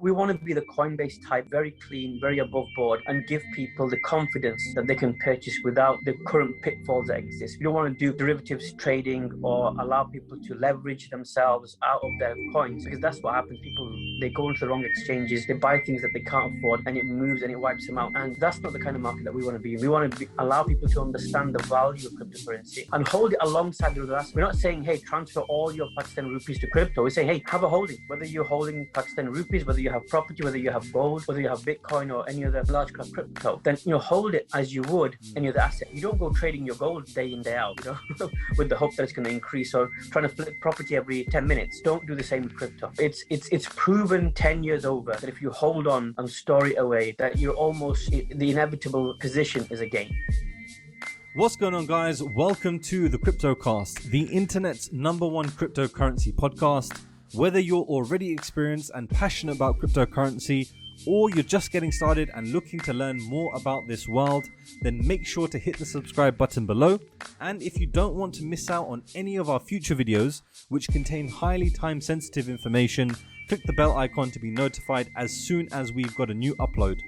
We want to be the Coinbase type, very clean, very above board, and give people the confidence that they can purchase without the current pitfalls that exist. We don't want to do derivatives trading or allow people to leverage themselves out of their coins, because that's what happens. People, they go into the wrong exchanges, they buy things that they can't afford, and it moves and it wipes them out. And that's not the kind of market that we want to be in. We want to allow people to understand the value of cryptocurrency and hold it alongside the other assets. We're not saying, hey, transfer all your Pakistani rupees to crypto. We're saying, hey, have a holding. Whether you're holding Pakistani rupees, whether you have property, whether you have gold, whether you have Bitcoin or any other large cap crypto, then hold it as you would any other asset. You don't go trading your gold day in, day out, with the hope that it's going to increase, or trying to flip property every 10 minutes. Don't do the same with crypto. It's proven 10 years over that if you hold on and store it away, that you're almost, the inevitable position is a gain. What's going on, guys? Welcome to the Cryptocast, the internet's #1 cryptocurrency podcast. Whether you're already experienced and passionate about cryptocurrency, or you're just getting started and looking to learn more about this world, then make sure to hit the subscribe button below. And if you don't want to miss out on any of our future videos, which contain highly time-sensitive information, click the bell icon to be notified as soon as we've got a new upload.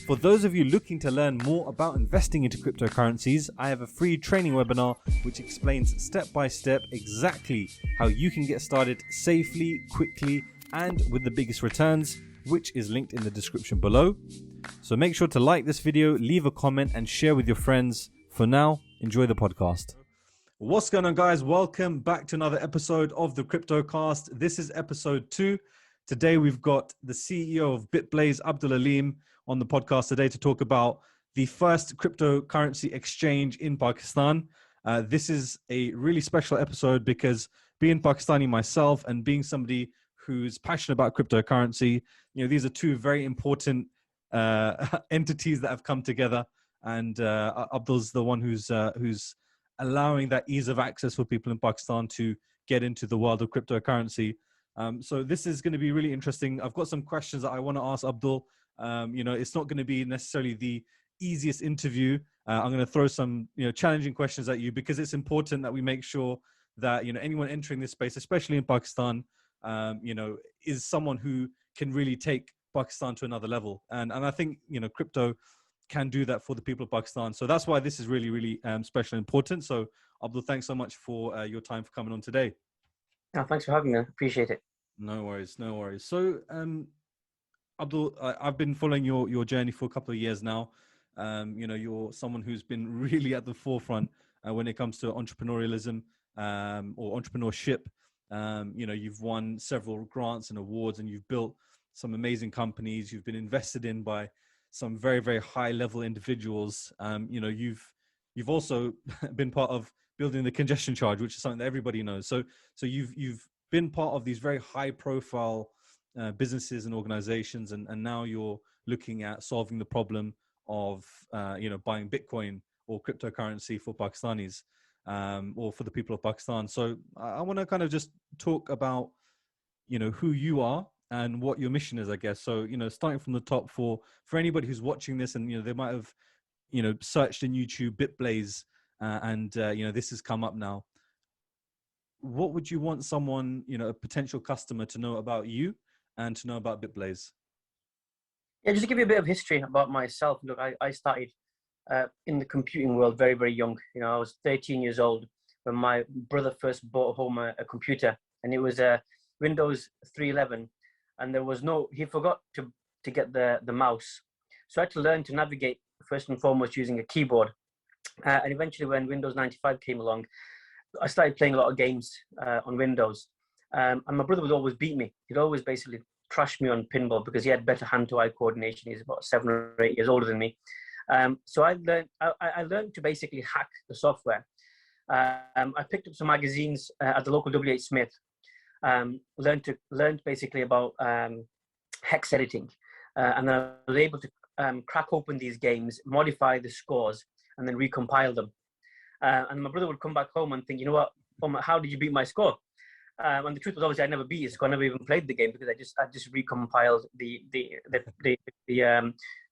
For those of you looking to learn more about investing into cryptocurrencies, I have a free training webinar which explains step by step exactly how you can get started safely, quickly, and with the biggest returns, which is linked in the description below. So make sure to like this video, leave a comment, and share with your friends. For now, enjoy the podcast. What's going on, guys? Welcome back to another episode of the Cryptocast. This is episode 2. Today we've got the CEO of Bitblaze, Abdul Alim, on the podcast today to talk about the first cryptocurrency exchange in Pakistan. This is a really special episode because being Pakistani myself and being somebody who's passionate about cryptocurrency, these are two very important entities that have come together. And Abdul's the one who's allowing that ease of access for people in Pakistan to get into the world of cryptocurrency. So this is going to be really interesting. I've got some questions that I want to ask Abdul. It's not going to be necessarily the easiest interview. I'm going to throw some, challenging questions at you because it's important that we make sure that, anyone entering this space, especially in Pakistan, is someone who can really take Pakistan to another level. And I think, crypto can do that for the people of Pakistan. So that's why this is really, really special and important. So Abdul, thanks so much for your time for coming on today. Oh, thanks for having me. Appreciate it. No worries. So, Abdul, I've been following your journey for a couple of years now. You're someone who's been really at the forefront when it comes to entrepreneurialism or entrepreneurship. You've won several grants and awards, and you've built some amazing companies. You've been invested in by some very, very high level individuals. You've also been part of building the congestion charge, which is something that everybody knows. So you've been part of these very high profile businesses and organizations, and now you're looking at solving the problem of buying Bitcoin or cryptocurrency for Pakistanis or for the people of Pakistan. So I want to kind of just talk about who you are and what your mission is, I guess. So starting from the top, for anybody who's watching this and they might have searched in YouTube Bitblaze and this has come up now. What would you want someone, a potential customer, to know about you and to know about Bitblaze? Yeah, just to give you a bit of history about myself. Look, I started in the computing world very, very young. I was 13 years old when my brother first bought home a computer, and it was a Windows 3.11, and he forgot to get the mouse. So I had to learn to navigate first and foremost using a keyboard. And eventually when Windows 95 came along, I started playing a lot of games on Windows. And my brother would always beat me. He'd always basically trash me on pinball because he had better hand-to-eye coordination. He's about 7 or 8 years older than me. So I learned to basically hack the software. I picked up some magazines at the local W.H. Smith. Learned basically about hex editing. And then I was able to crack open these games, modify the scores, and then recompile them. And my brother would come back home and think, how did you beat my score? And the truth was, obviously, I never beat his score. I never even played the game because I just recompiled the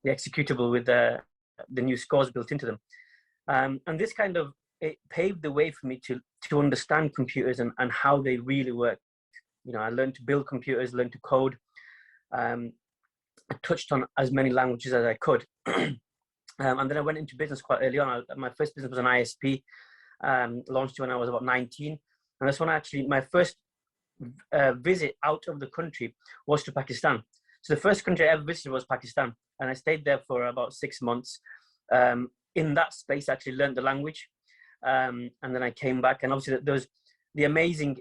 executable with the new scores built into them. And this kind of, it paved the way for me to understand computers and how they really work. I learned to build computers, learned to code. I touched on as many languages as I could. And then I went into business quite early on. My first business was an ISP, launched when I was about 19. And that's when my first visit out of the country was to Pakistan. So the first country I ever visited was Pakistan. And I stayed there for about 6 months. In that space, I actually learned the language. And then I came back. And obviously, there's the amazing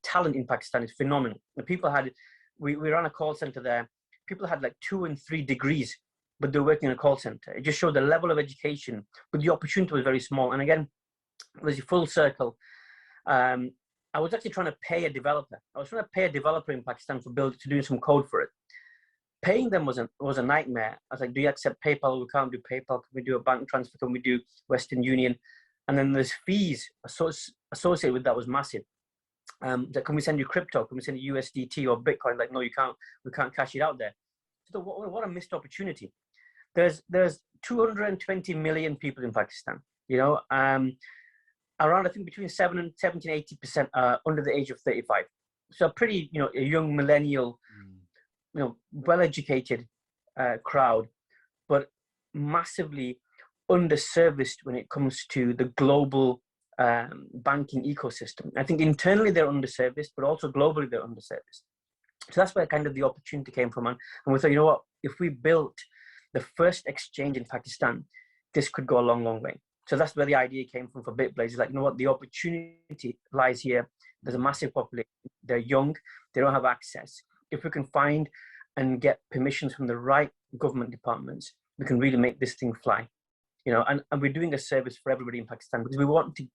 talent in Pakistan is phenomenal. The people we ran a call center there. People had like 2 and 3 degrees, but they're working in a call center. It just showed the level of education, but the opportunity was very small. And again, it was a full circle. I was actually trying to pay a developer. I was trying to pay a developer in Pakistan to do some code for it. Paying them was a nightmare. I was like, do you accept PayPal? We can't do PayPal. Can we do a bank transfer? Can we do Western Union? And then there's fees associated with that was massive. That can we send you crypto? Can we send you USDT or Bitcoin? Like, no, you can't. We can't cash it out there. So what a missed opportunity. There's 220 million people in Pakistan. Around I think between 17 and 80% are under the age of 35. So a pretty a young millennial, well-educated crowd, but massively underserviced when it comes to the global banking ecosystem. I think internally they're underserviced, but also globally they're underserviced. So that's where kind of the opportunity came from. And we thought, you know what, if we built the first exchange in Pakistan, this could go a long, long way. So that's where the idea came from for Bitblaze. It's like, you know what, the opportunity lies here. There's a massive population. They're young. They don't have access. If we can find and get permissions from the right government departments, we can really make this thing fly. And we're doing a service for everybody in Pakistan because we want to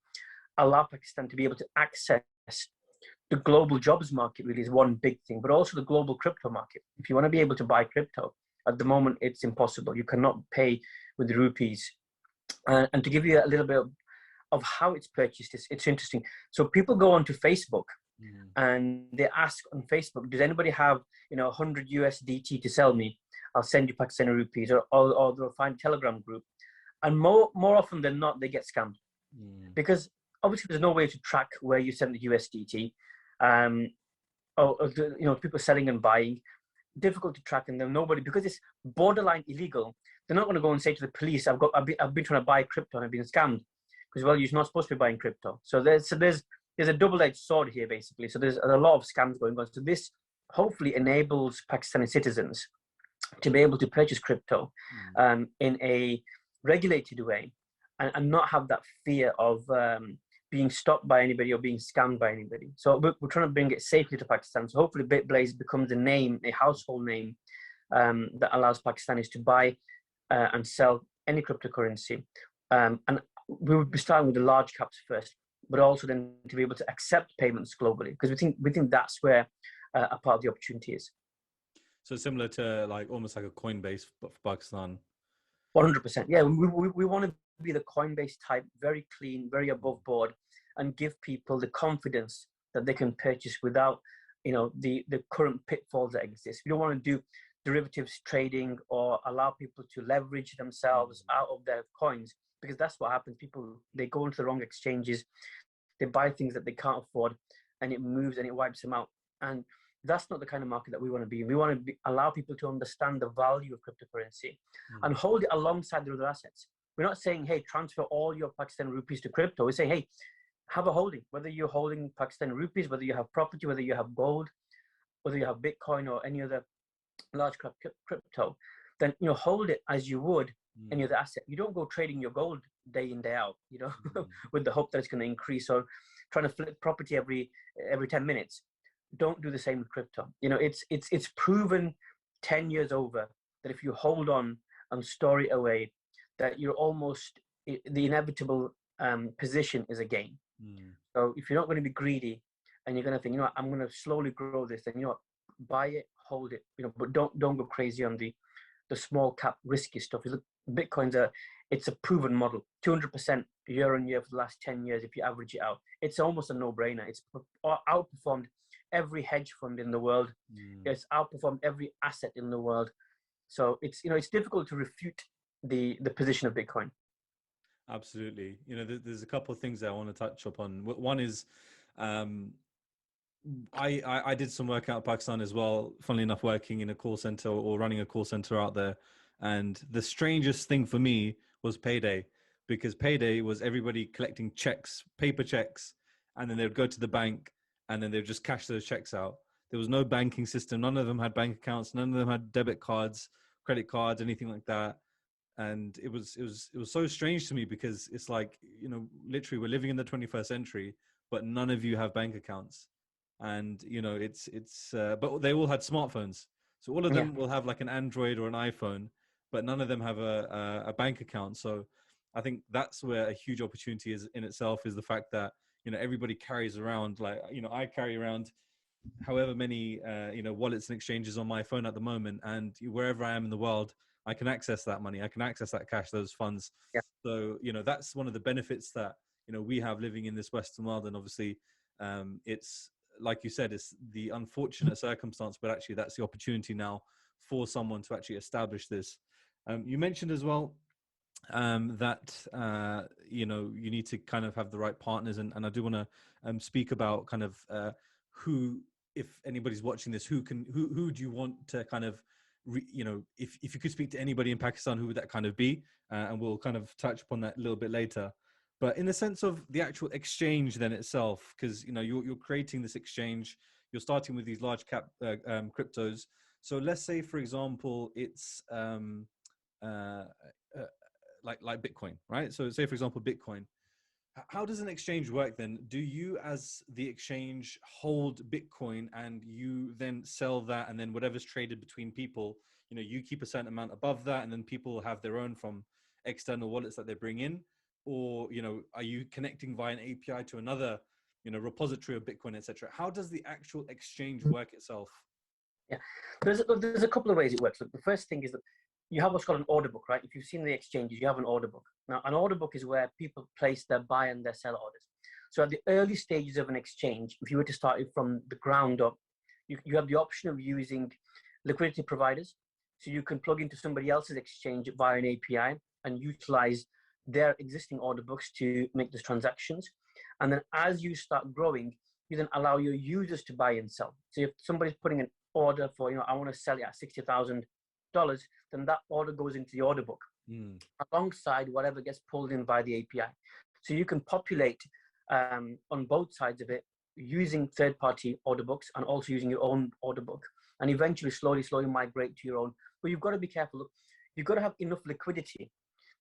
allow Pakistan to be able to access the global jobs market. Really is one big thing, but also the global crypto market. If you want to be able to buy crypto, at the moment it's impossible. You cannot pay with rupees. And to give you a little bit of how it's purchased, it's interesting. So people go onto Facebook and they ask on Facebook, does anybody have 100 USDT to sell me? I'll send you Pakistani rupees, or they'll find a Telegram group. And more often than not, they get scammed because obviously there's no way to track where you send the USDT. People selling and buying, difficult to track, and then because it's borderline illegal. They're not going to go and say to the police, I've been trying to buy crypto and I've been scammed, because you're not supposed to be buying crypto. So there's a double-edged sword here basically. So there's a lot of scams going on. So this hopefully enables Pakistani citizens to be able to purchase crypto in a regulated way and not have that fear of being stopped by anybody or being scammed by anybody. So we're trying to bring it safely to Pakistan. So hopefully Bitblaze becomes a household name that allows Pakistanis to buy and sell any cryptocurrency. And we would be starting with the large caps first, but also then to be able to accept payments globally, because we think that's where a part of the opportunity is. So similar to almost like a Coinbase for Pakistan. 100%. Yeah, we want to be the Coinbase type, very clean, very above board, and give people the confidence that they can purchase without, the current pitfalls that exist. We don't want to do derivatives trading or allow people to leverage themselves out of their coins, because that's what happens. People, they go into the wrong exchanges, they buy things that they can't afford, and it moves and it wipes them out. And that's not the kind of market that we want to be in. We want to allow people to understand the value of cryptocurrency and hold it alongside their other assets. We're not saying, hey, transfer all your Pakistani rupees to crypto. We're saying, hey, have a holding. Whether you're holding Pakistani rupees, whether you have property, whether you have gold, whether you have Bitcoin or any other large crypto, then hold it as you would any other asset. You don't go trading your gold day in, day out, with the hope that it's going to increase, or trying to flip property every 10 minutes. Don't do the same with crypto. It's proven 10 years over that if you hold on and store it away, that you're almost, the inevitable position is a gain. So if you're not going to be greedy and you're going to think, I'm going to slowly grow this, then buy it, hold it, but don't go crazy on the small cap risky stuff. You look, Bitcoin's it's a proven model, 200% year on year for the last 10 years. If you average it out, it's almost a no-brainer. It's outperformed every hedge fund in the world. It's outperformed every asset in the world. So it's difficult to refute the position of Bitcoin. Absolutely. There's a couple of things that I want to touch upon. One is I did some work out in Pakistan as well. Funnily enough, working in a call center or running a call center out there, and the strangest thing for me was payday, because payday was everybody collecting checks, paper checks, and then they would go to the bank and then they would just cash those checks out. There was no banking system. None of them had bank accounts. None of them had debit cards, credit cards, anything like that. And it was so strange to me, because it's like, literally we're living in the 21st century, but none of you have bank accounts. And but they all had smartphones, so all of Yeah, them will have like an Android or an iPhone, but none of them have a bank account. So I think that's where a huge opportunity is in itself, is the fact that everybody carries around, like, I carry around however many wallets and exchanges on my phone at the moment, and wherever I am in the world, I can access that money, I can access that cash, those funds. yeah, So that's one of the benefits that we have living in this Western world. And obviously, it's like you said, it's the unfortunate circumstance, but actually that's the opportunity now for someone to actually establish this. You mentioned as well that you need to kind of have the right partners, and I do want to speak about kind of who, if anybody's watching this, who do you want to kind of if you could speak to anybody in Pakistan, who would that kind of be? And we'll kind of touch upon that a little bit later. But in the sense of the actual exchange then itself, because you're creating this exchange, you're starting with these large cap cryptos. So let's say, for example, it's uh, uh, like Bitcoin, right? So say, for example, Bitcoin. How does an exchange work then? Do you, as the exchange, hold Bitcoin and you then sell that, and then whatever's traded between people, you keep a certain amount above that, and then people have their own from external wallets that they bring in? Or, are you connecting via an API to another, repository of Bitcoin, etc.? How does the actual exchange work itself? yeah. There's a couple of ways it works. Look, the first thing is that you have what's called an order book, right? If you've seen the exchanges, you have an order book. Now, an order book is where people place their buy and their sell orders. So at the early stages of an exchange, if you were to start it from the ground up, you have the option of using liquidity providers. So you can plug into somebody else's exchange via an API and utilize their existing order books to make those transactions. And then as you start growing, you then allow your users to buy and sell. So if somebody's putting an order for, I want to sell it at $60,000, then that order goes into the order book alongside whatever gets pulled in by the API. So you can populate on both sides of it using third-party order books and also using your own order book, and eventually slowly migrate to your own. But you've got to be careful. Look, you've got to have enough liquidity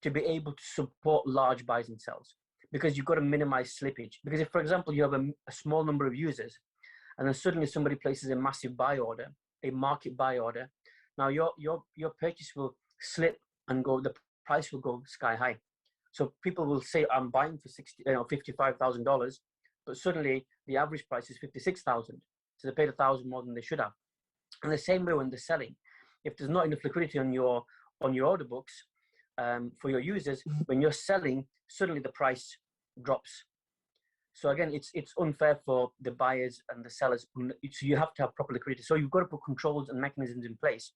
to be able to support large buys and sells, because you've got to minimize slippage. Because if, for example, you have a small number of users, and then suddenly somebody places a massive buy order, a market buy order, now your purchase will slip and go. The price will go sky high. So people will say, "I'm buying for $55,000," but suddenly the average price is $56,000. So they paid $1,000 more than they should have. And the same way when they're selling, if there's not enough liquidity on your order books for your users, when you're selling, suddenly the price drops. So again, it's unfair for the buyers and the sellers. So you have to have proper liquidity. So you've got to put controls and mechanisms in place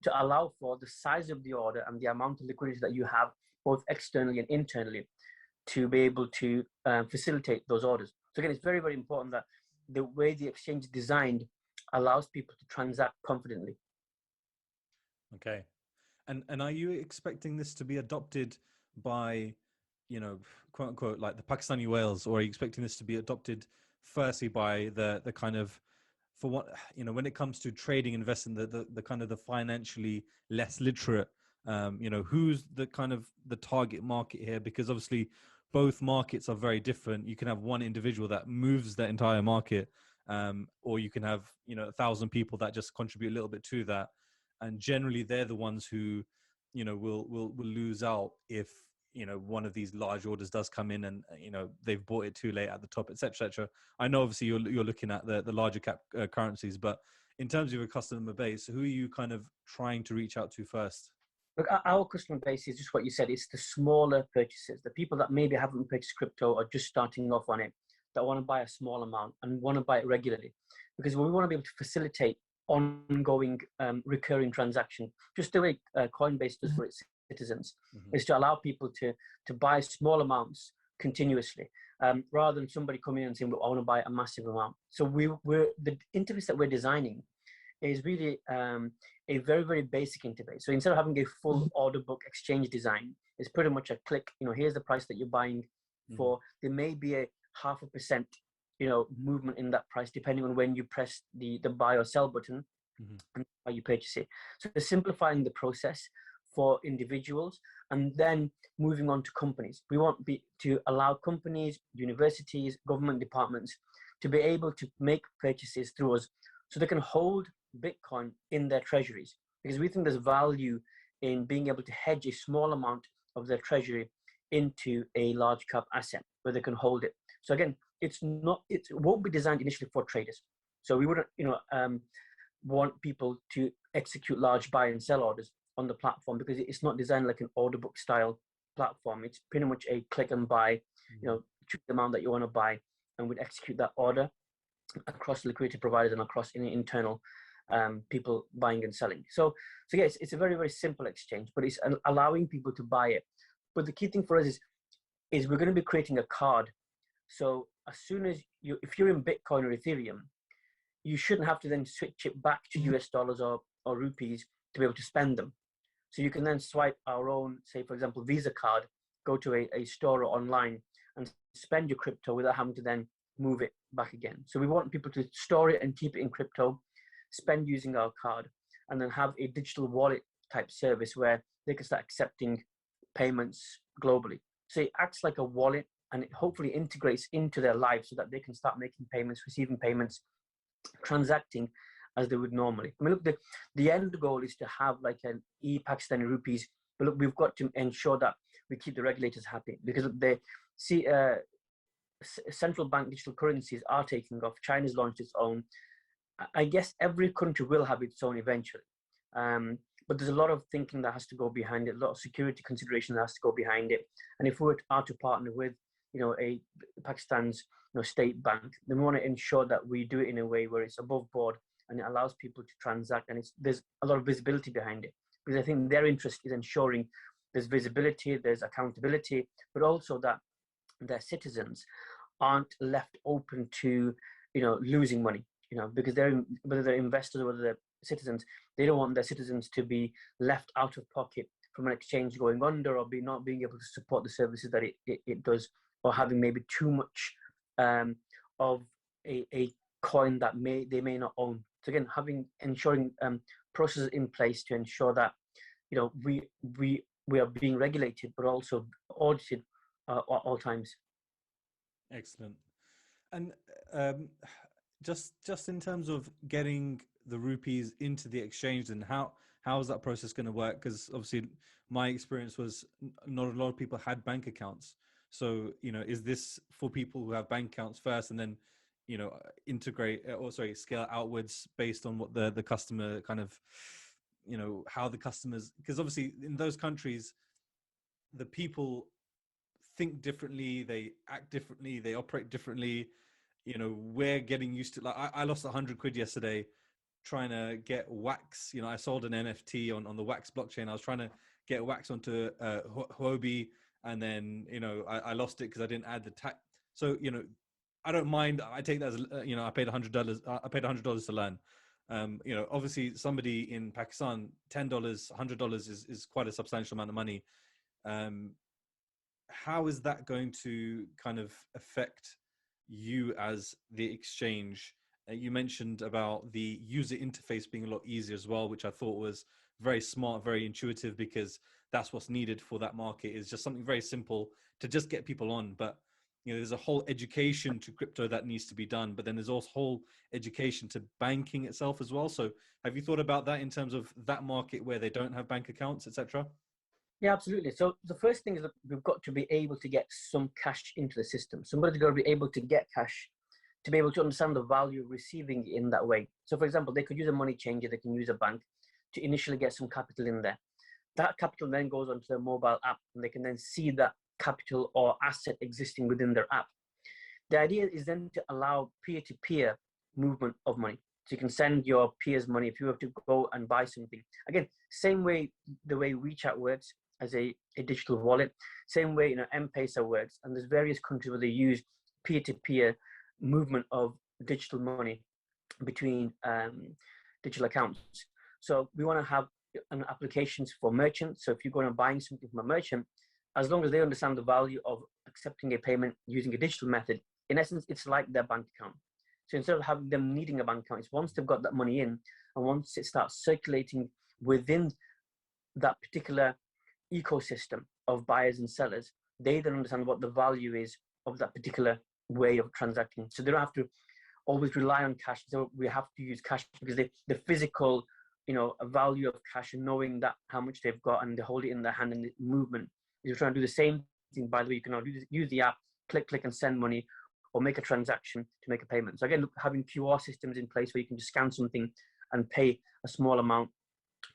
to allow for the size of the order and the amount of liquidity that you have, both externally and internally, to be able to facilitate those orders. So again, it's very, very important that the way the exchange is designed allows people to transact confidently. Okay. And are you expecting this to be adopted by, quote unquote, like the Pakistani whales, or are you expecting this to be adopted firstly by the kind of, for what, when it comes to trading, investing, the kind of the financially less literate, who's the kind of the target market here? Because obviously both markets are very different. You can have one individual that moves the entire market, or you can have, 1,000 people that just contribute a little bit to that. And generally they're the ones who, will lose out if, one of these large orders does come in and, they've bought it too late at the top, etc., etc. I know obviously you're looking at the larger cap currencies, but in terms of your customer base, who are you kind of trying to reach out to first? Look, our customer base is just what you said. It's the smaller purchases, the people that maybe haven't purchased crypto or just starting off on it, that want to buy a small amount and want to buy it regularly. Because we want to be able to facilitate ongoing recurring transaction, just the way Coinbase does for its citizens, is to allow people to buy small amounts continuously. rather than somebody coming in and saying, well, I want to buy a massive amount. So the interface that we're designing is really a very, very basic interface. So instead of having a full order book exchange design, it's pretty much a click, here's the price that you're buying for. There may be a 0.5%, movement in that price, depending on when you press the buy or sell button and how you purchase it. So we're simplifying the process for individuals and then moving on to companies. We want to allow companies, universities, government departments to be able to make purchases through us so they can hold Bitcoin in their treasuries, because we think there's value in being able to hedge a small amount of their treasury into a large cap asset where they can hold it. So again, it won't be designed initially for traders. So we wouldn't, want people to execute large buy and sell orders on the platform, because it's not designed like an order book style platform. It's pretty much a click and buy, choose the amount that you want to buy and would execute that order across liquidity providers and across internal people buying and selling. So yes, it's a very, very simple exchange, but it's allowing people to buy it. But the key thing for us is we're going to be creating a card. So as soon as if you're in Bitcoin or Ethereum, you shouldn't have to then switch it back to US dollars or rupees to be able to spend them. So you can then swipe our own, say, for example, Visa card, go to a store or online and spend your crypto without having to then move it back again. So we want people to store it and keep it in crypto, spend using our card, and then have a digital wallet type service where they can start accepting payments globally. So it acts like a wallet, and it hopefully integrates into their lives so that they can start making payments, receiving payments, transacting as they would normally. I mean, look, the end goal is to have like an Pakistani rupees, but look, we've got to ensure that we keep the regulators happy, because they see central bank digital currencies are taking off. China's launched its own. I guess every country will have its own eventually. But there's a lot of thinking that has to go behind it, a lot of security consideration that has to go behind it. And if we are to partner with, a Pakistan's state bank, then we want to ensure that we do it in a way where it's above board and it allows people to transact, and there's a lot of visibility behind it. Because I think their interest is ensuring there's visibility, there's accountability, but also that their citizens aren't left open to, losing money, because whether they're investors or whether they're citizens, they don't want their citizens to be left out of pocket from an exchange going under, or not being able to support the services that it does, or having maybe too much of a coin that they may not own. So again, ensuring processes in place to ensure that we are being regulated but also audited at all times. Excellent. And just in terms of getting the rupees into the exchange, and how is that process going to work? Because obviously my experience was not a lot of people had bank accounts. So, is this for people who have bank accounts first and then, scale outwards based on what the customer kind of, how the customers, because obviously in those countries, the people think differently, they act differently, they operate differently. We're getting used to, like, I lost 100 quid yesterday trying to get wax. I sold an NFT on the wax blockchain. I was trying to get wax onto Huobi, and then I lost it because I didn't add the tax. So I don't mind. I take that as I paid $100. I paid $100 to learn. Obviously somebody in Pakistan, $10, $100 is quite a substantial amount of money. How is that going to kind of affect you as the exchange? You mentioned about the user interface being a lot easier as well, which I thought was very smart, very intuitive, because that's what's needed for that market, is just something very simple to just get people on. But there's a whole education to crypto that needs to be done, but then there's also whole education to banking itself as well. So have you thought about that in terms of that market where they don't have bank accounts, etc.? Yeah, absolutely. So the first thing is that we've got to be able to get some cash into the system. Somebody's got to be able to get cash to be able to understand the value of receiving it in that way. So for example, they could use a money changer, they can use a bank to initially get some capital in there. That capital then goes onto their mobile app, and they can then see that capital or asset existing within their app. The idea is then to allow peer-to-peer movement of money. So you can send your peers money if you have to go and buy something. Again, same way, the way WeChat works, as a digital wallet. Same way, M-Pesa works, and there's various countries where they use peer-to-peer movement of digital money between digital accounts. So we want to have applications for merchants. So if you're going to buying something from a merchant, as long as they understand the value of accepting a payment using a digital method, in essence, it's like their bank account. So instead of having them needing a bank account, it's once they've got that money in, and once it starts circulating within that particular ecosystem of buyers and sellers, they then understand what the value is of that particular way of transacting. So they don't have to always rely on cash. So we have to use cash because the physical, value of cash and knowing that how much they've got and they hold it in their hand and the movement is trying to do the same thing. By the way, you can now use the app, click and send money, or make a transaction to make a payment. So again, having QR systems in place where you can just scan something and pay a small amount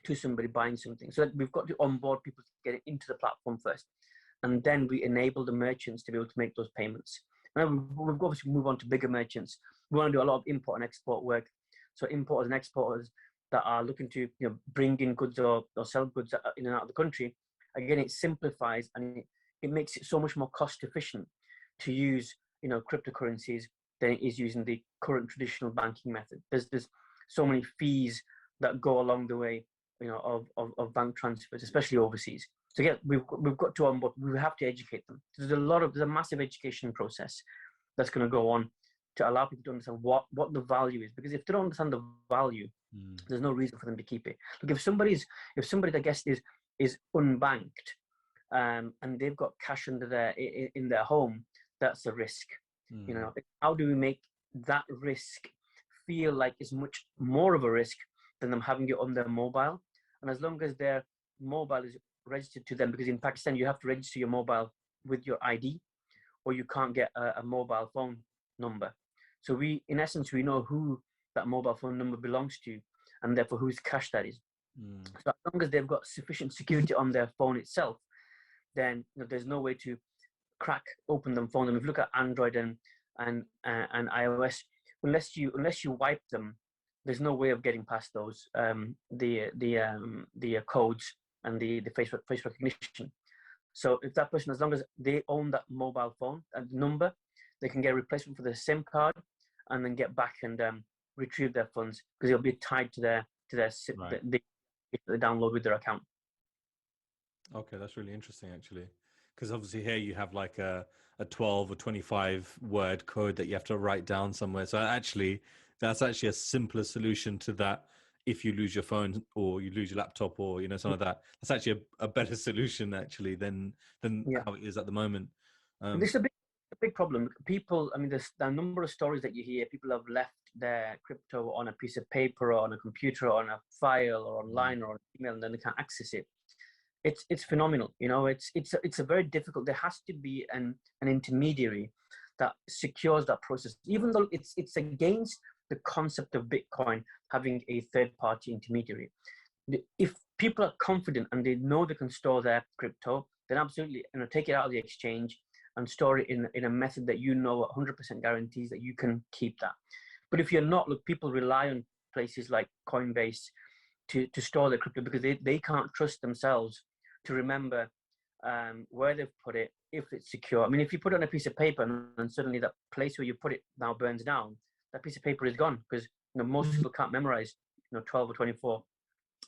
to somebody buying something. So that we've got to onboard people to get it into the platform first, and then we enable the merchants to be able to make those payments. And we've obviously move on to bigger merchants. We want to do a lot of import and export work. So importers and exporters that are looking to bring in goods or sell goods in and out of the country. Again, it simplifies and it makes it so much more cost efficient to use cryptocurrencies than it is using the current traditional banking method. There's so many fees that go along the way of bank transfers, especially overseas. So yeah, we've got to onboard. We have to educate them. There's a massive education process that's going to go on to allow people to understand what the value is. Because if they don't understand the value, there's no reason for them to keep it. Look, if somebody I guess is unbanked, and they've got cash in their home, that's a risk. How do we make that risk feel like it's much more of a risk than them having it on their mobile? And as long as their mobile is registered to them, because in Pakistan you have to register your mobile with your ID, or you can't get a mobile phone number. So in essence, we know who that mobile phone number belongs to, and therefore whose cash that is. So as long as they've got sufficient security on their phone itself, then there's no way to crack open them phone. And if you look at Android and iOS, unless you wipe them, there's no way of getting past those the codes and the face recognition. So if that person, as long as they own that mobile phone and number, they can get a replacement for their SIM card and then get back and retrieve their funds, because it'll be tied to their SIM right. they download with their account. Okay, that's really interesting actually, because obviously here you have like a 12 or 25 word code that you have to write down somewhere. So that's actually a simpler solution to that. If you lose your phone or you lose your laptop or something like that, that's actually a better solution actually than how it is at the moment. This is a big problem. People, I mean, there's a number of stories that you hear. People have left their crypto on a piece of paper or on a computer or on a file or online or on email, and then they can't access it. It's phenomenal. It's a very difficult. There has to be an intermediary that secures that process, even though it's against the concept of Bitcoin having a third-party intermediary. If people are confident and they know they can store their crypto, then absolutely, take it out of the exchange and store it in a method that 100% guarantees that you can keep that. But if you're not, look, people rely on places like Coinbase to store their crypto because they can't trust themselves to remember where they've put it, if it's secure. I mean, if you put it on a piece of paper and suddenly that place where you put it now burns down, that piece of paper is gone, because most people can't memorize 12 or 24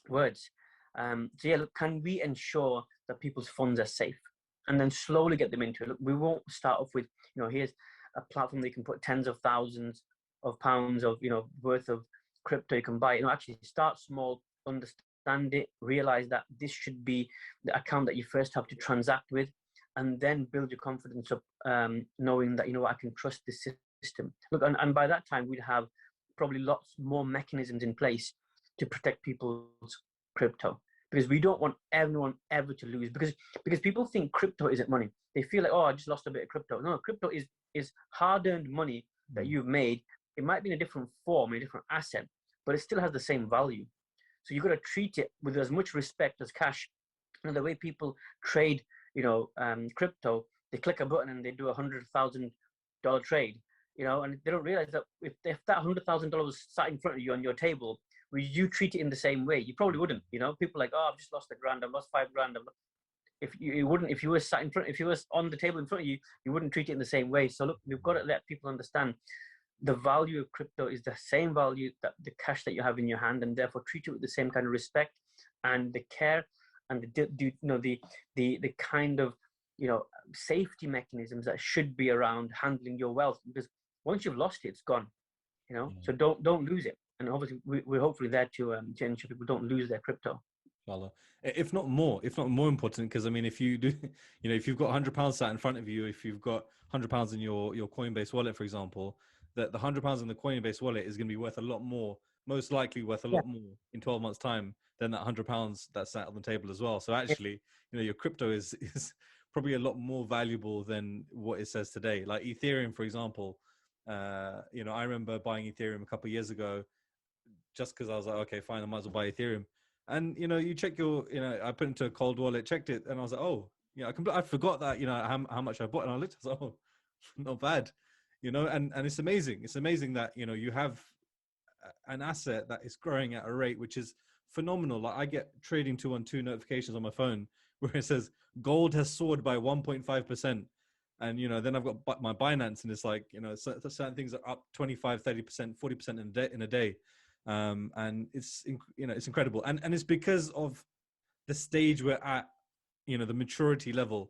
words. So yeah, look, can we ensure that people's funds are safe, and then slowly get them into it? Look, we won't start off with here's a platform that you can put tens of thousands of pounds of worth of crypto you can buy. Actually start small, understand it, realize that this should be the account that you first have to transact with, and then build your confidence up, knowing that I can trust this system. Look, and by that time we'd have probably lots more mechanisms in place to protect people's crypto, because we don't want everyone ever to lose, because people think crypto isn't money. They feel like, oh, I just lost a bit of crypto. No, crypto is hard-earned money that you've made. It might be in a different form, a different asset, but it still has the same value. So you've got to treat it with as much respect as cash. The way people trade crypto, they click a button and they do $100,000 trade, and they don't realize that if that $100,000 was sat in front of you on your table, would you treat it in the same way? You probably wouldn't. People are like, oh, I've just lost $1,000, I've lost $5,000. if you wouldn't, if you were sat in front, if you was on the table in front of you, you wouldn't treat it in the same way. So look, we've got to let people understand the value of crypto is the same value that the cash that you have in your hand, and therefore treat it with the same kind of respect and the care and the kind of safety mechanisms that should be around handling your wealth, because once you've lost it, it's gone. So don't lose it. And obviously we're hopefully there to ensure people don't lose their crypto. If not more important, because I mean, if you do, if you've got £100 sat in front of you, if you've got £100 in your Coinbase wallet, for example, that the £100 in the Coinbase wallet is going to be worth a lot more, most likely worth a lot more in 12 months time than that £100 that's sat on the table as well. So actually, your crypto is probably a lot more valuable than what it says today. Like Ethereum, for example, I remember buying Ethereum a couple of years ago, just because I was like, okay, fine, I might as well buy Ethereum. And, you check your, I put into a cold wallet, checked it, and I was like, oh, I forgot that, how much I bought. And I looked, I was like, oh, not bad, and it's amazing. It's amazing that, you have an asset that is growing at a rate which is phenomenal. Like I get trading 212 notifications on my phone where it says gold has soared by 1.5%. And, then I've got my Binance, and it's like, certain things are up 25, 30%, 40% in a day. And it's incredible, and it's because of the stage we're at, the maturity level.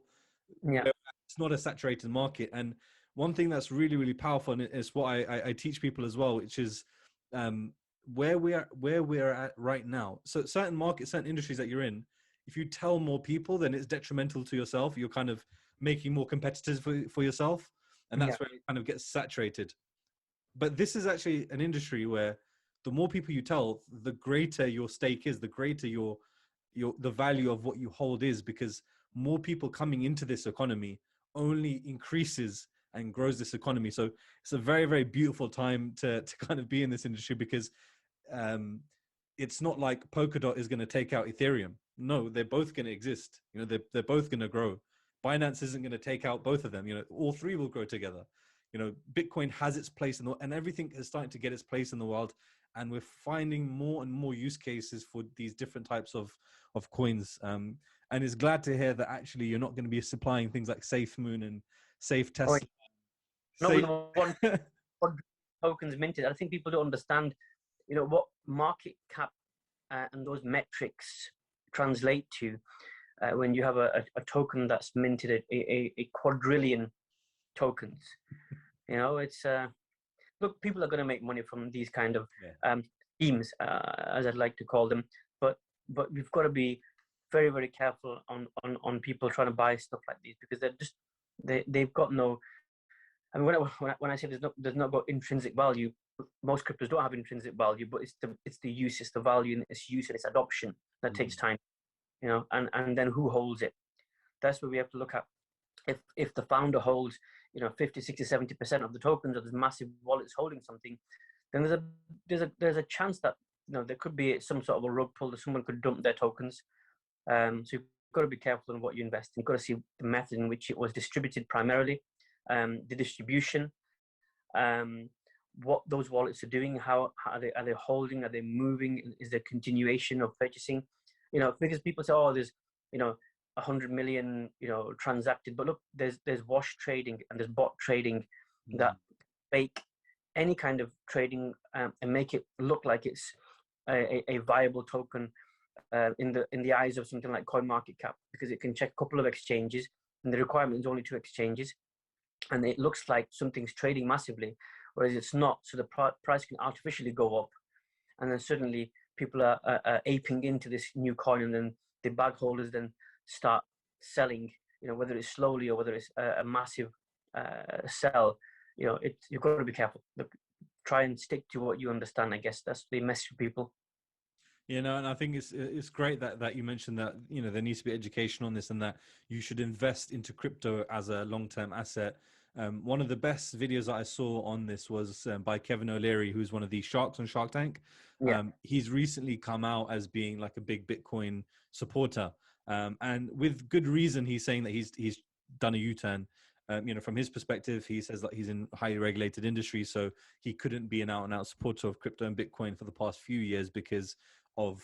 It's not a saturated market. And one thing that's really, really powerful, and it's what I teach people as well, which is where we're at right now. So certain markets, certain industries that you're in, if you tell more people, then it's detrimental to yourself. You're kind of making more competitors for yourself, and that's where it kind of gets saturated. But this is actually an industry where the more people you tell, the greater your stake is, the greater the value of what you hold is, because more people coming into this economy only increases and grows this economy. So it's a very, very beautiful time to kind of be in this industry, because it's not like Polkadot is going to take out Ethereum. No, they're both going to exist. They're both going to grow. Binance isn't going to take out both of them. All three will grow together. Bitcoin has its place and everything is starting to get its place in the world. And we're finding more and more use cases for these different types of coins. And it's glad to hear that actually you're not going to be supplying things like Safe Moon and Safe Tesla. Not with the one tokens minted. I think people don't understand, what market cap and those metrics translate to when you have a token that's minted at a quadrillion tokens. It's look, people are going to make money from these kind of schemes, as I'd like to call them, but we've got to be very, very careful on people trying to buy stuff like these, because they've got no. I mean, when I say there's not got intrinsic value, most cryptos don't have intrinsic value, but it's the use, it's the value, and its use and its adoption that takes time, and then who holds it. That's where we have to look at. If the founder holds 50, 60, 70% of the tokens, or there's massive wallets holding something, then there's a chance that there could be some sort of a rug pull, that someone could dump their tokens. So you've got to be careful in what you invest in. You've got to see the method in which it was distributed primarily, the distribution, what those wallets are doing, how are they holding, are they moving, is there continuation of purchasing, because people say, oh, there's 100 million transacted, but look, there's wash trading and there's bot trading that fake any kind of trading and make it look like it's a viable token in the eyes of something like CoinMarketCap, because it can check a couple of exchanges and the requirement is only 2 exchanges, and it looks like something's trading massively, whereas it's not. So the price can artificially go up, and then suddenly people are aping into this new coin, and then the bag holders then start selling, whether it's slowly or whether it's a massive sell. You've got to be careful. Look, try and stick to what you understand. I guess that's the message for people. And I think it's great that you mentioned that there needs to be education on this, and that you should invest into crypto as a long-term asset. One of the best videos that I saw on this was by Kevin O'Leary, who's one of the sharks on Shark Tank. He's recently come out as being like a big Bitcoin supporter. And with good reason, he's saying that he's done a U-turn. From his perspective, he says that he's in highly regulated industry, so he couldn't be an out-and-out supporter of crypto and Bitcoin for the past few years because of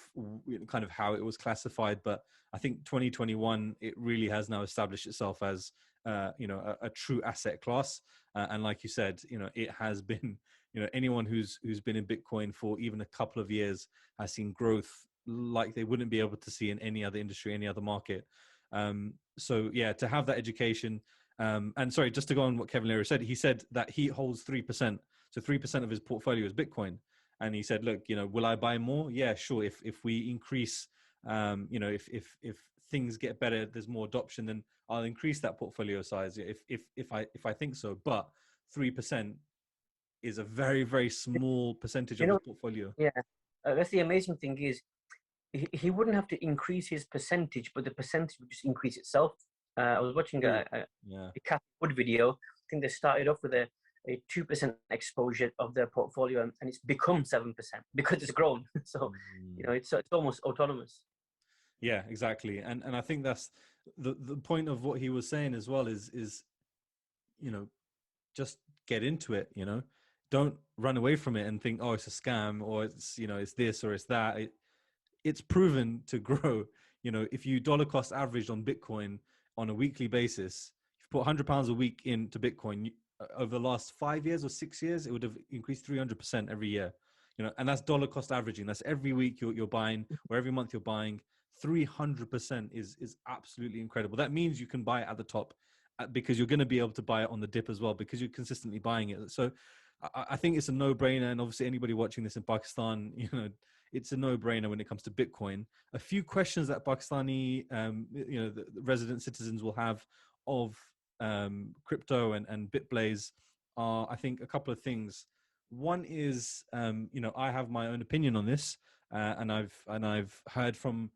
kind of how it was classified. But I think 2021, it really has now established itself as a true asset class. And like you said, it has been, anyone who's been in Bitcoin for even a couple of years has seen growth like they wouldn't be able to see in any other industry, any other market. So yeah, to have that education. And sorry, just to go on what Kevin Leary said, he said that he holds 3%. So 3% of his portfolio is Bitcoin. And he said, look, will I buy more? Yeah, sure. If we increase, if things get better, there's more adoption, then I'll increase that portfolio size if I think so. But 3% is a very, very small percentage of his portfolio. Yeah, that's the amazing thing is he wouldn't have to increase his percentage, but the percentage would just increase itself. I was watching a Cathy Wood video. I think they started off with a 2% exposure of their portfolio, and it's become 7% because it's grown. So, it's almost autonomous. Yeah, exactly. And I think that's the point of what he was saying as well is just get into it, don't run away from it and think, oh, it's a scam, or it's this or it's that. It's proven to grow. If you dollar cost averaged on Bitcoin on a weekly basis, if you put £100 a week into Bitcoin over the last 5 years or 6 years, it would have increased 300% every year. And that's dollar cost averaging. That's every week you're buying, or every month you're buying. 300% is absolutely incredible. That means you can buy it at the top because you're going to be able to buy it on the dip as well because you're consistently buying it. So I think it's a no-brainer. And obviously anybody watching this in Pakistan, it's a no-brainer when it comes to Bitcoin. A few questions that Pakistani, the resident citizens will have of crypto and Bitblaze are, I think, a couple of things. One is, I have my own opinion on this, and I've heard from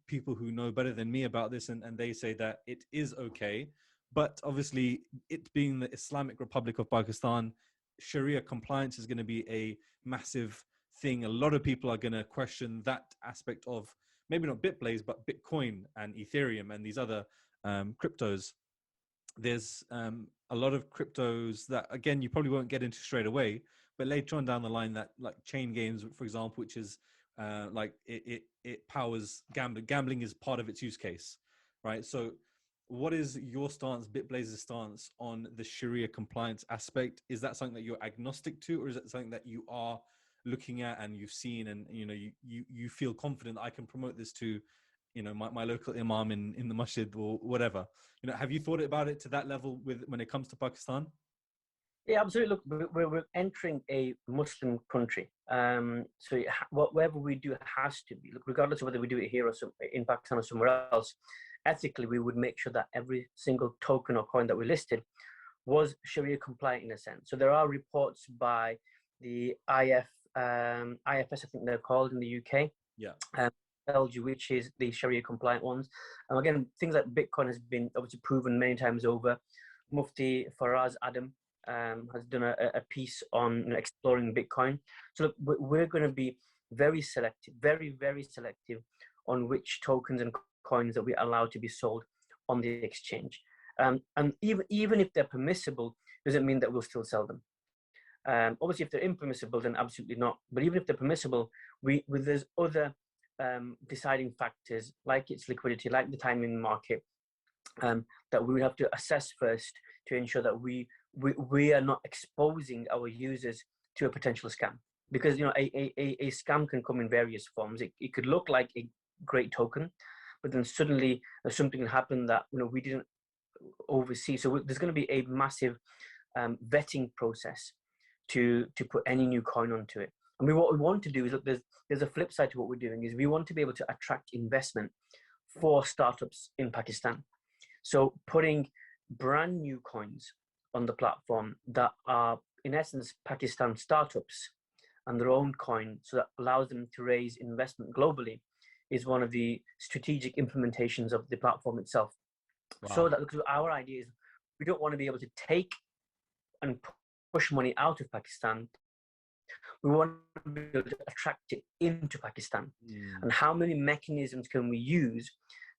people who know better than me about this, and they say that it is okay. But obviously, it being the Islamic Republic of Pakistan, Sharia compliance is going to be a massive thing. A lot of people are going to question that aspect of maybe not Bitblaze, but Bitcoin and Ethereum and these other cryptos. There's a lot of cryptos that, again, you probably won't get into straight away, but later on down the line, that like chain games, for example, which is like it powers gambling. Gambling is part of its use case, right? So what is your stance, Bitblaze's stance on the Sharia compliance aspect? Is that something that you're agnostic to, or is it something that you are looking at and you've seen and you feel confident I can promote this to my local imam in the masjid or whatever? Have you thought about it to that level when it comes to Pakistan? Yeah, absolutely. Look, we're entering a Muslim country, so whatever we do has to be, look, regardless of whether we do it here or in Pakistan or somewhere else. Ethically, we would make sure that every single token or coin that we listed was Sharia compliant in a sense. So there are reports by the IFS, I think they're called in the UK. Yeah. LG, which is the Sharia compliant ones. And again, things like Bitcoin has been obviously proven many times over. Mufti Faraz Adam has done a piece on exploring Bitcoin. So look, we're going to be very selective, very, very selective on which tokens and coins that we allow to be sold on the exchange. And even if they're permissible, doesn't mean that we'll still sell them. Obviously, if they're impermissible, then absolutely not. But even if they're permissible, there's other deciding factors like its liquidity, like the timing in the market, that we would have to assess first to ensure that we are not exposing our users to a potential scam. Because a scam can come in various forms. It could look like a great token, but then suddenly something can happen that we didn't oversee. So there's going to be a massive vetting process to put any new coin onto it. And what we want to do is, look, there's a flip side to what we're doing, is we want to be able to attract investment for startups in Pakistan. So putting brand new coins on the platform that are, in essence, Pakistan startups and their own coin, so that allows them to raise investment globally, is one of the strategic implementations of the platform itself. Wow. So that, because our idea is, we don't want to be able to take and push money out of Pakistan. We want to be able to attract it into Pakistan. And how many mechanisms can we use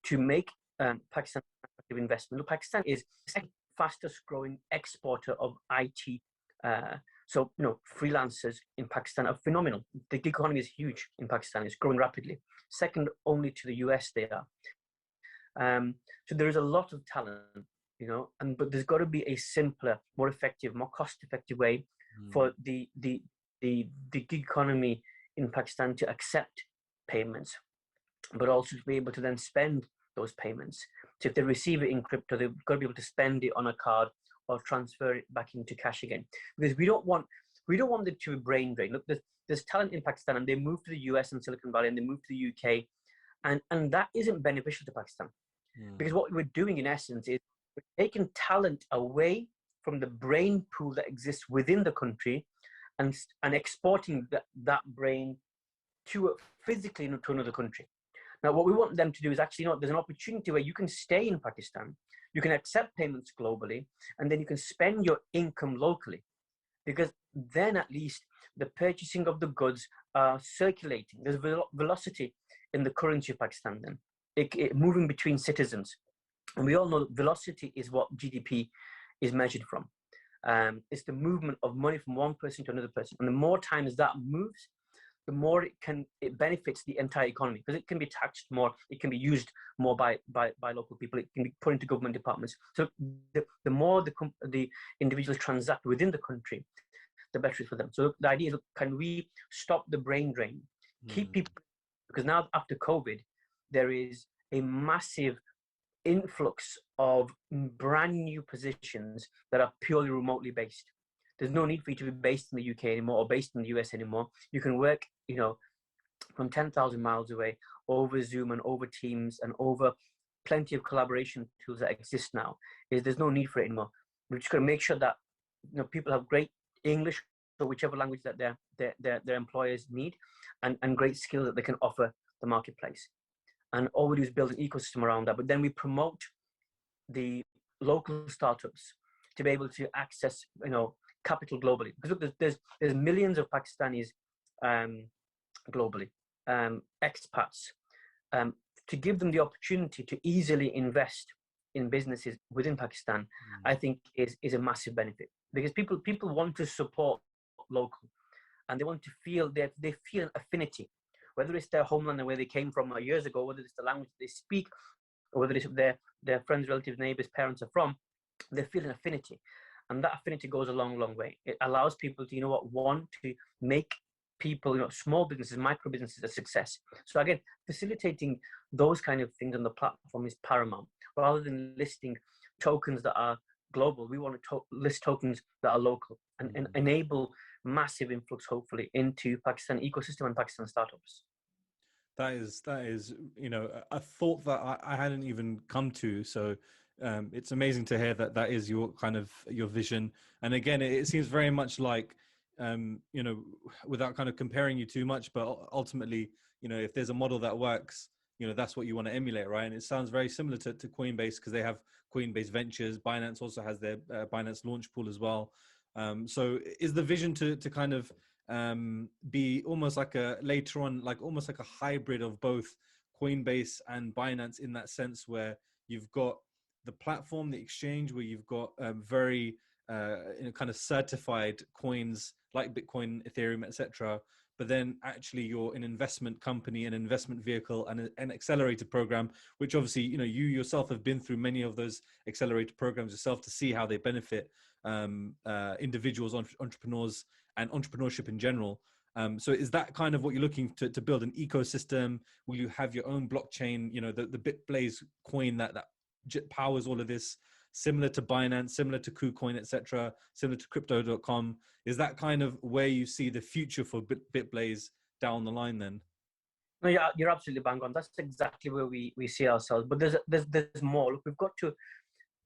to make Pakistan attractive investment? Look, Pakistan is the second fastest growing exporter of IT So, freelancers in Pakistan are phenomenal. The gig economy is huge in Pakistan. It's growing rapidly. Second only to the US they are. So there is a lot of talent, but there's got to be a simpler, more effective, more cost-effective way for the gig economy in Pakistan to accept payments, but also to be able to then spend those payments. So if they receive it in crypto, they've got to be able to spend it on a card or transfer it back into cash again. Because we don't want it to be brain drain. Look, there's talent in Pakistan, and they move to the US and Silicon Valley, and they move to the UK, and that isn't beneficial to Pakistan. Because what we're doing in essence is we're taking talent away from the brain pool that exists within the country, and exporting that brain physically to another country. Now, what we want them to do is actually, there's an opportunity where you can stay in Pakistan, you can accept payments globally, and then you can spend your income locally. Because then at least the purchasing of the goods are circulating. There's velocity in the currency of Pakistan then, it moving between citizens. And we all know that velocity is what GDP is measured from. It's the movement of money from one person to another person. And the more times that moves, the more it benefits the entire economy, because it can be taxed more, it can be used more by local people, it can be put into government departments. So the more the individuals transact within the country, the better it is for them. So the idea is, can we stop the brain drain, keep people, because now after COVID, there is a massive influx of brand new positions that are purely remotely based. There's no need for you to be based in the UK anymore or based in the US anymore. You can work, from 10,000 miles away over Zoom and over Teams and over plenty of collaboration tools that exist now. There's no need for it anymore. We're just going to make sure that people have great English or whichever language that their employers need, and great skills that they can offer the marketplace. And all we do is build an ecosystem around that. But then we promote the local startups to be able to access, capital globally. Because look, there's millions of Pakistanis globally, expats, to give them the opportunity to easily invest in businesses within Pakistan, I think is a massive benefit, because people want to support local, and they want to feel that they feel an affinity, whether it's their homeland and where they came from years ago, whether it's the language they speak, or whether it's their friends, relatives, neighbors, parents are from, they feel an affinity. And that affinity goes a long, long way. It allows people to, want to make people, small businesses, micro businesses, a success. So again, facilitating those kind of things on the platform is paramount. Rather than listing tokens that are global, we want to list tokens that are local and enable massive influx, hopefully, into Pakistan ecosystem and Pakistan startups. That is, a thought that I hadn't even come to. So it's amazing to hear that is your kind of your vision. And again, it seems very much like, without kind of comparing you too much, but ultimately, if there's a model that works, that's what you want to emulate, right? And it sounds very similar to Coinbase, because they have Coinbase Ventures. Binance also has their Binance Launch Pool as well. So is the vision to kind of be almost like later on, like almost like a hybrid of both Coinbase and Binance, in that sense where you've got the platform, the exchange, where you've got very kind of certified coins like Bitcoin, Ethereum, etc. But then actually you're an investment company, an investment vehicle, and an accelerator program, which obviously, you yourself have been through many of those accelerator programs yourself to see how they benefit individuals, entrepreneurs, and entrepreneurship in general. So is that kind of what you're looking to build, an ecosystem? Will you have your own blockchain, the Bitblaze coin that powers all of this, similar to Binance, similar to KuCoin, etc., similar to crypto.com? Is that kind of where you see the future for Bitblaze down the line then? No, yeah, you're absolutely bang on. That's exactly where we see ourselves. But there's more. Look,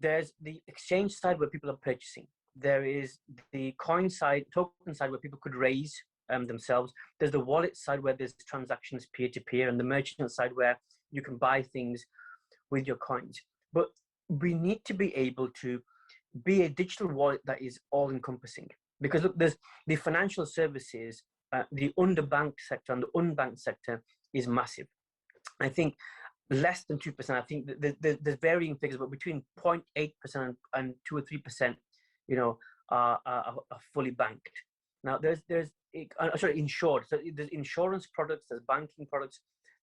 there's the exchange side where people are purchasing. There is the coin side, token side, where people could raise themselves. There's the wallet side where there's transactions peer-to-peer, and the merchant side where you can buy things with your coins. But we need to be able to be a digital wallet that is all-encompassing. Because look, there's the financial services, the underbanked sector and the unbanked sector is massive. I think less than 2%. I think there's varying figures, but between 0.8% and 2 or 3%, are fully banked. Now, sorry, insured. So there's insurance products, there's banking products.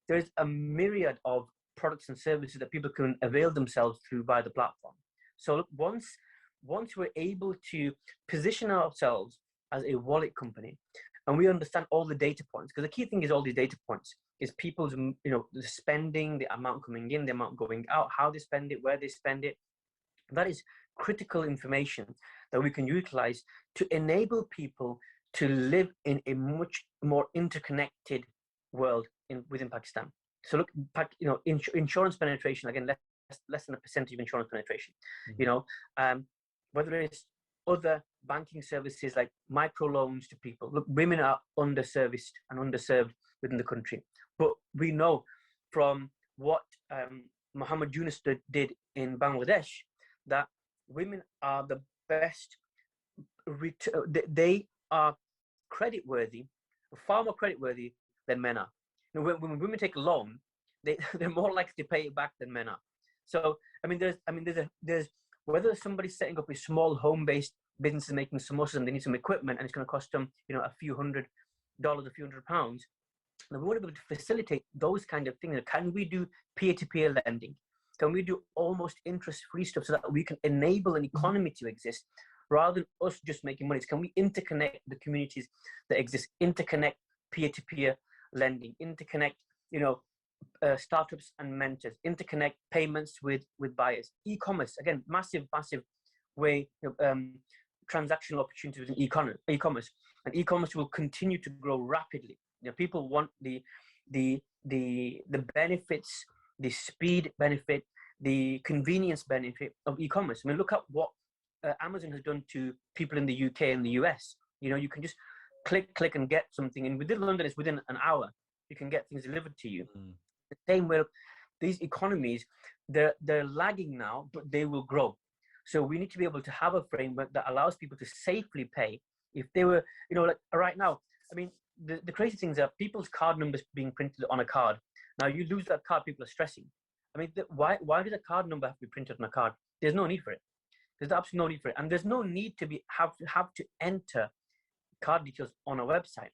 There's a myriad of products and services that people can avail themselves through by the platform. So look, once we're able to position ourselves as a wallet company, and we understand all the data points, because the key thing is all these data points is people's, the spending, the amount coming in, the amount going out, how they spend it, where they spend it. That is critical information that we can utilize to enable people to live in a much more interconnected world within Pakistan. So look, insurance penetration, again, less than a percentage of insurance penetration. Whether it's other banking services like microloans to people. Look, women are underserviced and underserved within the country. But we know from what Muhammad Yunus did in Bangladesh that women are the best, they are creditworthy, far more creditworthy than men are. When women take a loan, they're more likely to pay it back than men are. So there's whether somebody's setting up a small home-based business and making samosas and they need some equipment and it's going to cost them a few $100, a few £100. And we want to be able to facilitate those kind of things. Can we do peer-to-peer lending? Can we do almost interest-free stuff so that we can enable an economy to exist rather than us just making money? Can we interconnect the communities that exist, interconnect peer-to-peer lending, interconnect, startups and mentors, interconnect payments with buyers, e-commerce, again, massive way, transactional opportunities within e-commerce, and e-commerce will continue to grow rapidly. People want the benefits, the speed benefit, the convenience benefit of e-commerce. I mean, look at what Amazon has done to people in the UK and the US. You can just click and get something, and within London, it's within an hour you can get things delivered to you. The same way, these economies, they're lagging now, but they will grow. So we need to be able to have a framework that allows people to safely pay. If they were, like right now, I mean, the crazy things are people's card numbers being printed on a card. Now you lose that card, people are stressing. I mean, why does a card number have to be printed on a card? There's no need for it. There's absolutely no need for it, and there's no need to have to enter card details on a website.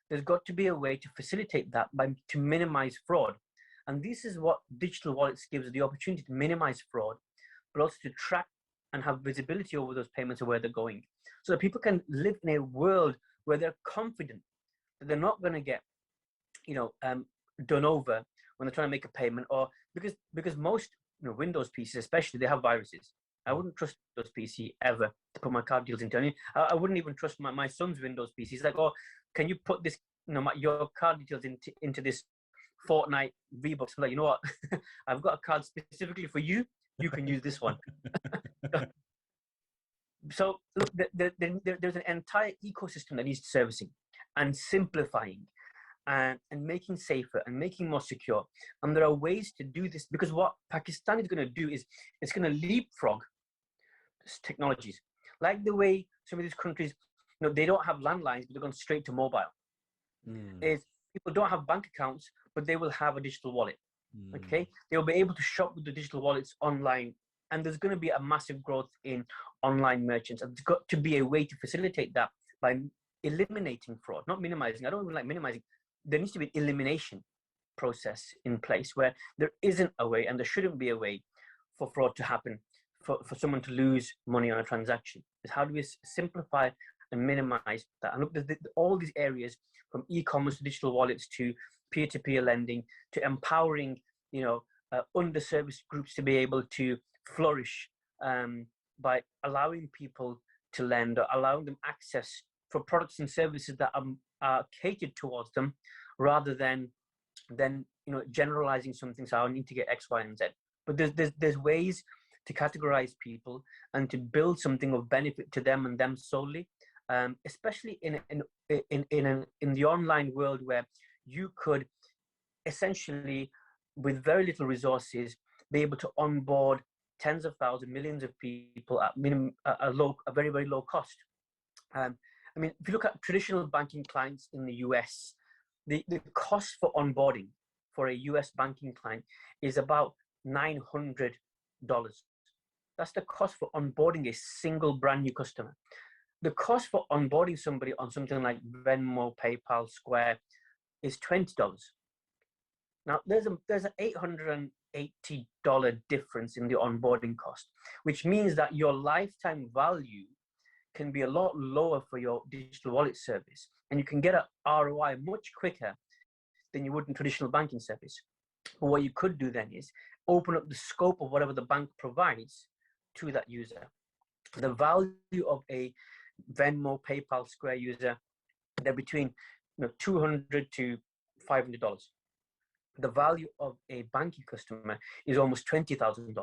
There's got to be a way to facilitate that to minimize fraud. And this is what digital wallets gives the opportunity to minimize fraud, but also to track and have visibility over those payments and where they're going. So that people can live in a world where they're confident that they're not going to get, done over when they're trying to make a payment, or because most Windows PCs especially, they have viruses. I wouldn't trust Windows PC ever to put my card deals into. I wouldn't even trust my son's Windows PC. He's like, oh, can you put this, your card details into this Fortnite V-Bucks? I'm like, you know what? I've got a card specifically for you. You can use this one. So look, there's an entire ecosystem that needs servicing and simplifying and making safer and making more secure. And there are ways to do this, because what Pakistan is going to do is it's going to leapfrog technologies. Like the way some of these countries, they don't have landlines, but they're going straight to mobile. Is people don't have bank accounts, but they will have a digital wallet. Okay, they'll be able to shop with the digital wallets online, and there's going to be a massive growth in online merchants. And there's got to be a way to facilitate that by eliminating fraud, not minimizing. I don't even like minimizing. There needs to be an elimination process in place where there isn't a way, and there shouldn't be a way for fraud to happen, for someone to lose money on a transaction. Is how do we simplify and minimize that? And look, there's all these areas, from e-commerce to digital wallets to peer-to-peer lending to empowering, underserviced groups to be able to flourish by allowing people to lend or allowing them access for products and services that are catered towards them, rather than generalizing something. So I need to get X, Y, and Z. But there's ways to categorize people and to build something of benefit to them and them solely, especially in the online world, where you could essentially, with very little resources, be able to onboard tens of thousands, millions of people at a very, very low cost. If you look at traditional banking clients in the US, the cost for onboarding for a US banking client is about $900. That's the cost for onboarding a single brand new customer. the cost for onboarding somebody on something like Venmo, PayPal, Square is $20. Now, there's an $880 difference in the onboarding cost, which means that your lifetime value can be a lot lower for your digital wallet service, and you can get an ROI much quicker than you would in traditional banking service. But what you could do then is open up the scope of whatever the bank provides to that user. The value of a Venmo, PayPal, Square user, they're between $200 to $500. The value of a banking customer is almost $20,000.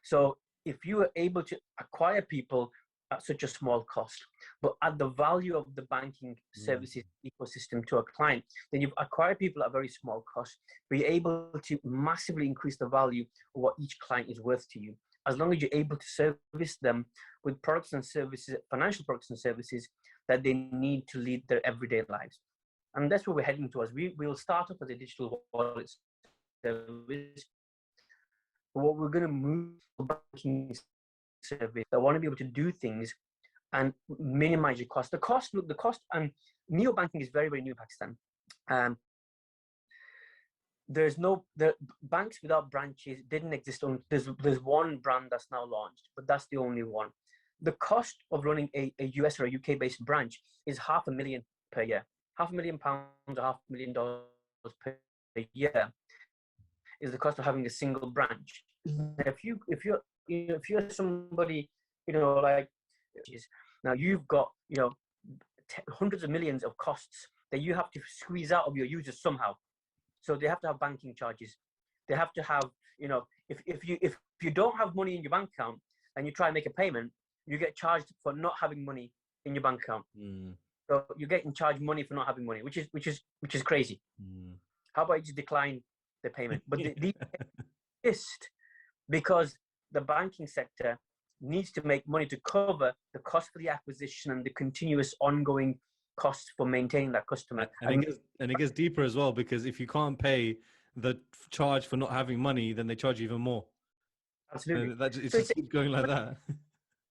So if you are able to acquire people at such a small cost, but at the value of the banking services ecosystem to a client, then you've acquired people at a very small cost, but you're able to massively increase the value of what each client is worth to you. As long as you're able to service them with products and services, financial products and services that they need to lead their everyday lives. And that's what we're heading towards. We'll start up as a digital wallet service. What we're going to move to banking service that want to be able to do things and minimize your cost. The cost, and neobanking is very, very new in Pakistan. The banks without branches didn't exist. There's one brand that's now launched, but that's the only one. The cost of running a US or a UK based branch is $500,000 per year. £500,000 or $500,000 per year is the cost of having a single branch. If you're somebody, like, now you've got hundreds of millions of costs that you have to squeeze out of your users somehow. So they have to have banking charges. They have to have, if you don't have money in your bank account and you try and make a payment, you get charged for not having money in your bank account. So you're getting charged money for not having money, which is crazy. How about you just decline the payment? But these exist because the banking sector needs to make money to cover the cost for the acquisition and the continuous ongoing costs for maintaining that customer. And it gets deeper as well, because if you can't pay the charge for not having money, then they charge you even more. Absolutely. It just keeps going like that.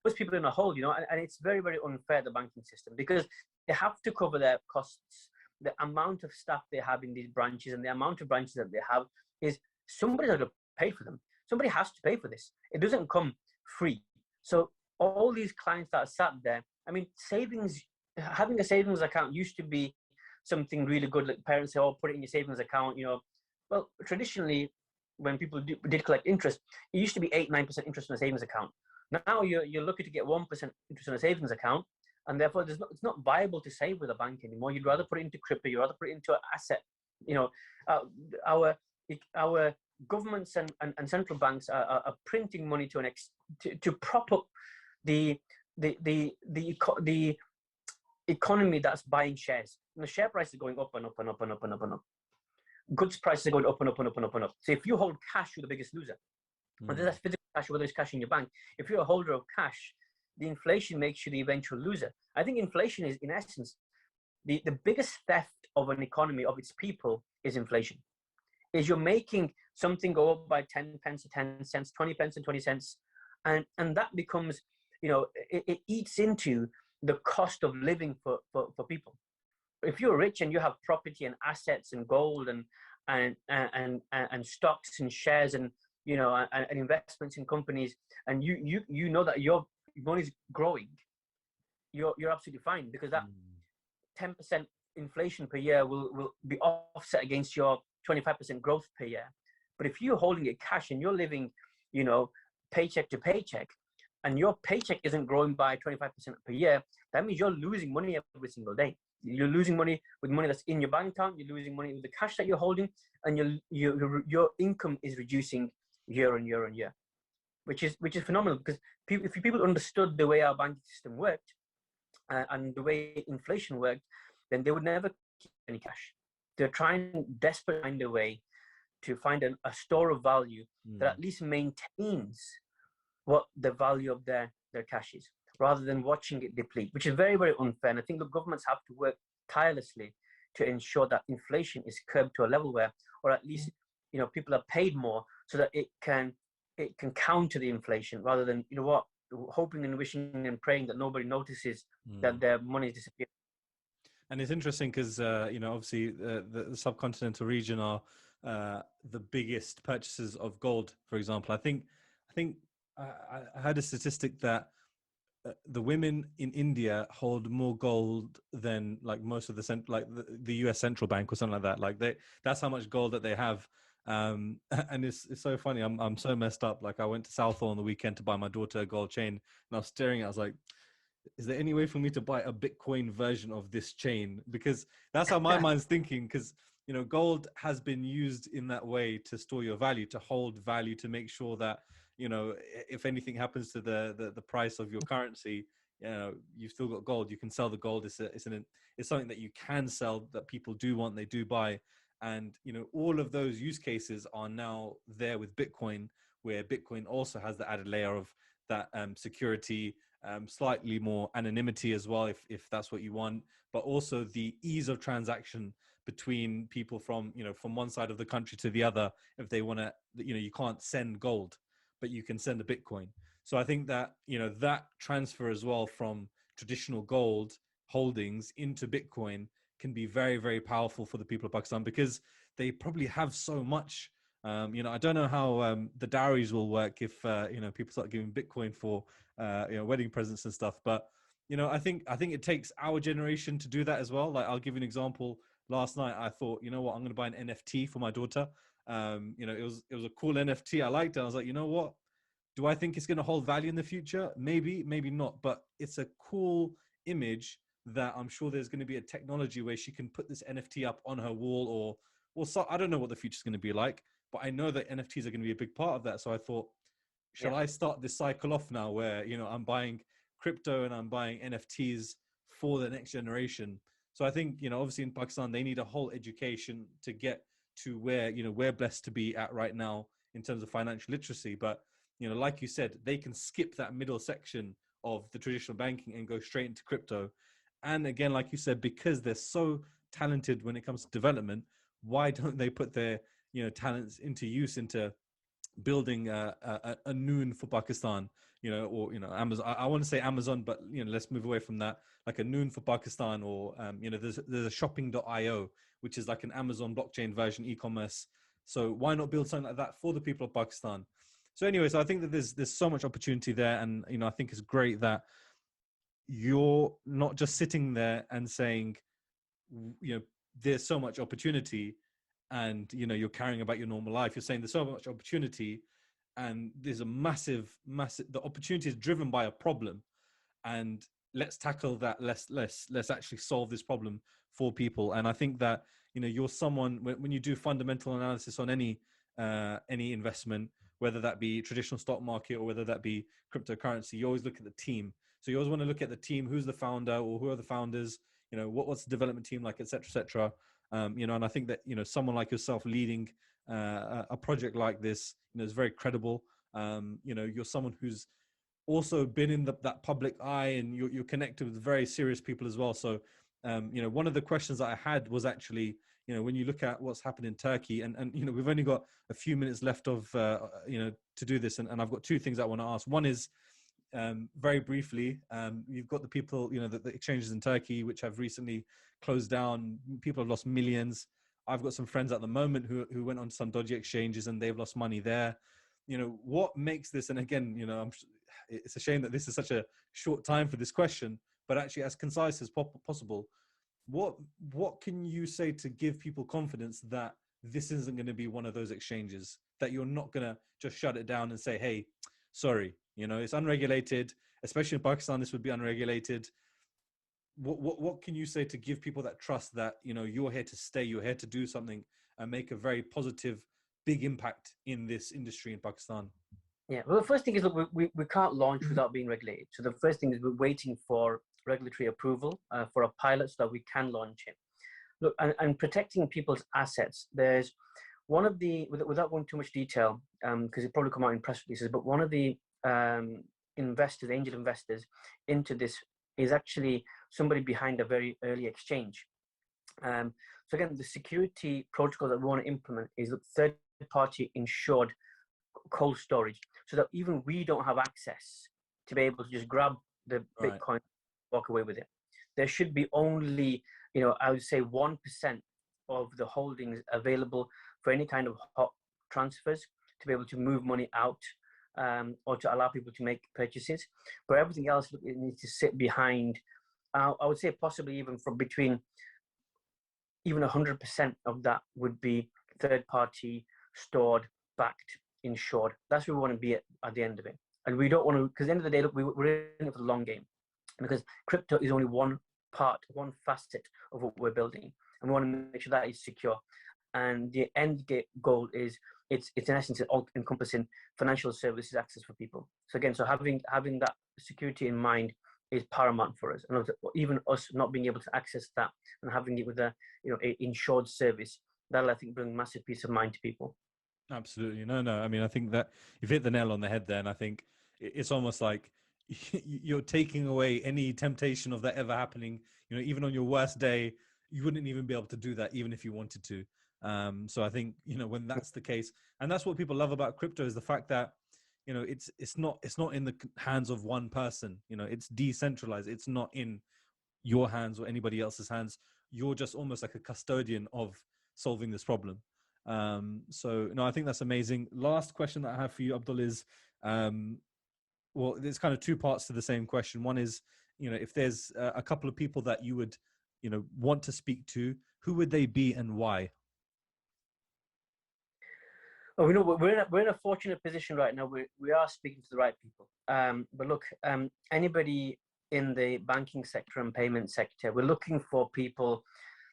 Puts people in a hole, and it's very, very unfair, the banking system, because they have to cover their costs. The amount of staff they have in these branches and the amount of branches that they have is somebody's got to pay for them. Somebody has to pay for this. It doesn't come free. So all these clients that are sat there, I mean, having a savings account used to be something really good. Like parents say, "Oh, put it in your savings account." Well, traditionally, when people did collect interest, it used to be 8-9% interest on a savings account. Now you're looking to get 1% interest on a savings account, and therefore it's not viable to save with a bank anymore. You'd rather put it into crypto. You'd rather put it into an asset. Our governments and central banks are printing money to prop up the economy that's buying shares. And the share price is going up and up and up and up and up and up. Goods prices are going up and up and up and up and up. So if you hold cash, you're the biggest loser. Whether that's physical cash or whether it's cash in your bank, if you're a holder of cash, the inflation makes you the eventual loser. I think inflation is, in essence, the biggest theft of an economy, of its people, is inflation. Is you're making something go up by 10 pence or 10 cents, 20 pence and 20 cents, and that becomes, it eats into the cost of living for people. If you're rich and you have property and assets and gold and stocks and shares and and investments in companies, and you know that your money's growing, you're absolutely fine, because that 10% inflation per year will be offset against your 25% growth per year. But if you're holding it cash and you're living, paycheck to paycheck, and your paycheck isn't growing by 25% per year, that means you're losing money every single day. You're losing money with money that's in your bank account. You're losing money with the cash that you're holding, and your income is reducing year on year on year, which is phenomenal. Because if people understood the way our banking system worked and the way inflation worked, then they would never keep any cash. They're trying desperately to find a way to find a store of value that at least maintains what the value of their cash is, rather than watching it deplete, which is very, very unfair. And I think the governments have to work tirelessly to ensure that inflation is curbed to a level where, or at least, people are paid more, so that it can counter the inflation, rather than, hoping and wishing and praying that nobody notices that their money is disappearing. And it's interesting because, obviously the subcontinental region are the biggest purchasers of gold, for example. I think I heard a statistic that the women in India hold more gold than like most of the US central bank or something like that. Like that's how much gold that they have. And it's so funny. I'm so messed up. Like I went to Southall on the weekend to buy my daughter a gold chain, and I was staring at it, I was like, is there any way for me to buy a Bitcoin version of this chain? Because that's how my mind's thinking. Because gold has been used in that way to store your value, to hold value, to make sure that if anything happens to the price of your currency, you've still got gold. You can sell the gold. It's something that you can sell, that people do want, they do buy, and all of those use cases are now there with Bitcoin, where Bitcoin also has the added layer of that security. Slightly more anonymity as well, if that's what you want, but also the ease of transaction between people from one side of the country to the other. If they want to, you can't send gold, but you can send a Bitcoin. So I think that that transfer as well from traditional gold holdings into Bitcoin can be very, very powerful for the people of Pakistan, because they probably have so much. I don't know how the dowries will work if people start giving Bitcoin for wedding presents and stuff. But I think it takes our generation to do that as well. Like I'll give you an example. Last night I thought, I'm going to buy an NFT for my daughter. It was a cool NFT. I liked it. I was like, what? Do I think it's going to hold value in the future? Maybe, maybe not. But it's a cool image that I'm sure there's going to be a technology where she can put this NFT up on her wall, or so. I don't know what the future is going to be like, but I know that NFTs are going to be a big part of that. So I thought, shall I start this cycle off now where, I'm buying crypto and I'm buying NFTs for the next generation? So I think, obviously in Pakistan, they need a whole education to get to where, we're blessed to be at right now in terms of financial literacy. But, like you said, they can skip that middle section of the traditional banking and go straight into crypto. And again, like you said, because they're so talented when it comes to development, why don't they put their, talents into use, into building a noon for Pakistan, or Amazon. I want to say Amazon, but let's move away from that. Like a noon for Pakistan, or there's a shopping.io, which is like an Amazon blockchain version, e-commerce. So why not build something like that for the people of Pakistan? So anyway, so I think that there's so much opportunity there, and I think it's great that you're not just sitting there and saying, there's so much opportunity, and you're carrying about your normal life. You're saying there's so much opportunity, and there's a massive the opportunity is driven by a problem, and let's tackle that. Let's actually solve this problem for people. And I think that you're someone, when you do fundamental analysis on any investment, whether that be traditional stock market or whether that be cryptocurrency, you always look at the team. So you always want to look at the team. Who's the founder, or who are the founders? What's the development team like, etc., etc. And I think that someone like yourself leading a project like this, is very credible. You're someone who's also been in that public eye, and you're connected with very serious people as well. So, one of the questions that I had was actually, when you look at what's happened in Turkey, and we've only got a few minutes left of to do this, and I've got two things I want to ask. One is, very briefly, you've got the people, the exchanges in Turkey, which have recently closed down. People have lost millions. I've got some friends at the moment who went on some dodgy exchanges and they've lost money there. What makes this, and again, it's a shame that this is such a short time for this question, but actually as concise as possible. What can you say to give people confidence that this isn't going to be one of those exchanges, that you're not going to just shut it down and say, hey, sorry, it's unregulated, especially in Pakistan, this would be unregulated. What can you say to give people that trust that, you're here to stay, you're here to do something and make a very positive, big impact in this industry in Pakistan? Yeah, well, the first thing is, look, we can't launch without being regulated. So the first thing is we're waiting for regulatory approval for a pilot so that we can launch it. Look, and protecting people's assets, there's one of the, without going too much detail, because it probably come out in press releases, but one of the investors, angel investors into this is actually somebody behind a very early exchange. So again, the security protocol that we want to implement is third-party insured cold storage, so that even we don't have access to be able to just grab the Right. Bitcoin, walk away with it. There should be only, I would say 1% of the holdings available for any kind of hot transfers to be able to move money out, or to allow people to make purchases. But everything else, it needs to sit behind. I would say possibly even from between even 100% of that would be third party, stored, backed, insured. That's where we want to be at the end of it. And we don't want to, because at the end of the day, look, we're in it for the long game, because crypto is only one part, one facet of what we're building. And we want to make sure that is secure. And the end goal is it's in essence encompassing financial services access for people. So again, so having that security in mind is paramount for us, and even us not being able to access that and having it with a insured service, that'll, I think, bring massive peace of mind to people. Absolutely. No. I mean, I think that you've hit the nail on the head there. And I think it's almost like you're taking away any temptation of that ever happening. Even on your worst day, you wouldn't even be able to do that, even if you wanted to. So I think, when that's the case, and that's what people love about crypto, is the fact that, it's not in the hands of one person. It's decentralized. It's not in your hands or anybody else's hands. You're just almost like a custodian of solving this problem. So no, I think that's amazing. Last question that I have for you, Abdul, is well, there's kind of two parts to the same question. One is, if there's a couple of people that you would want to speak to, who would they be and why? Oh, we're in a fortunate position right now. We are speaking to the right people. But look, anybody in the banking sector and payment sector, we're looking for people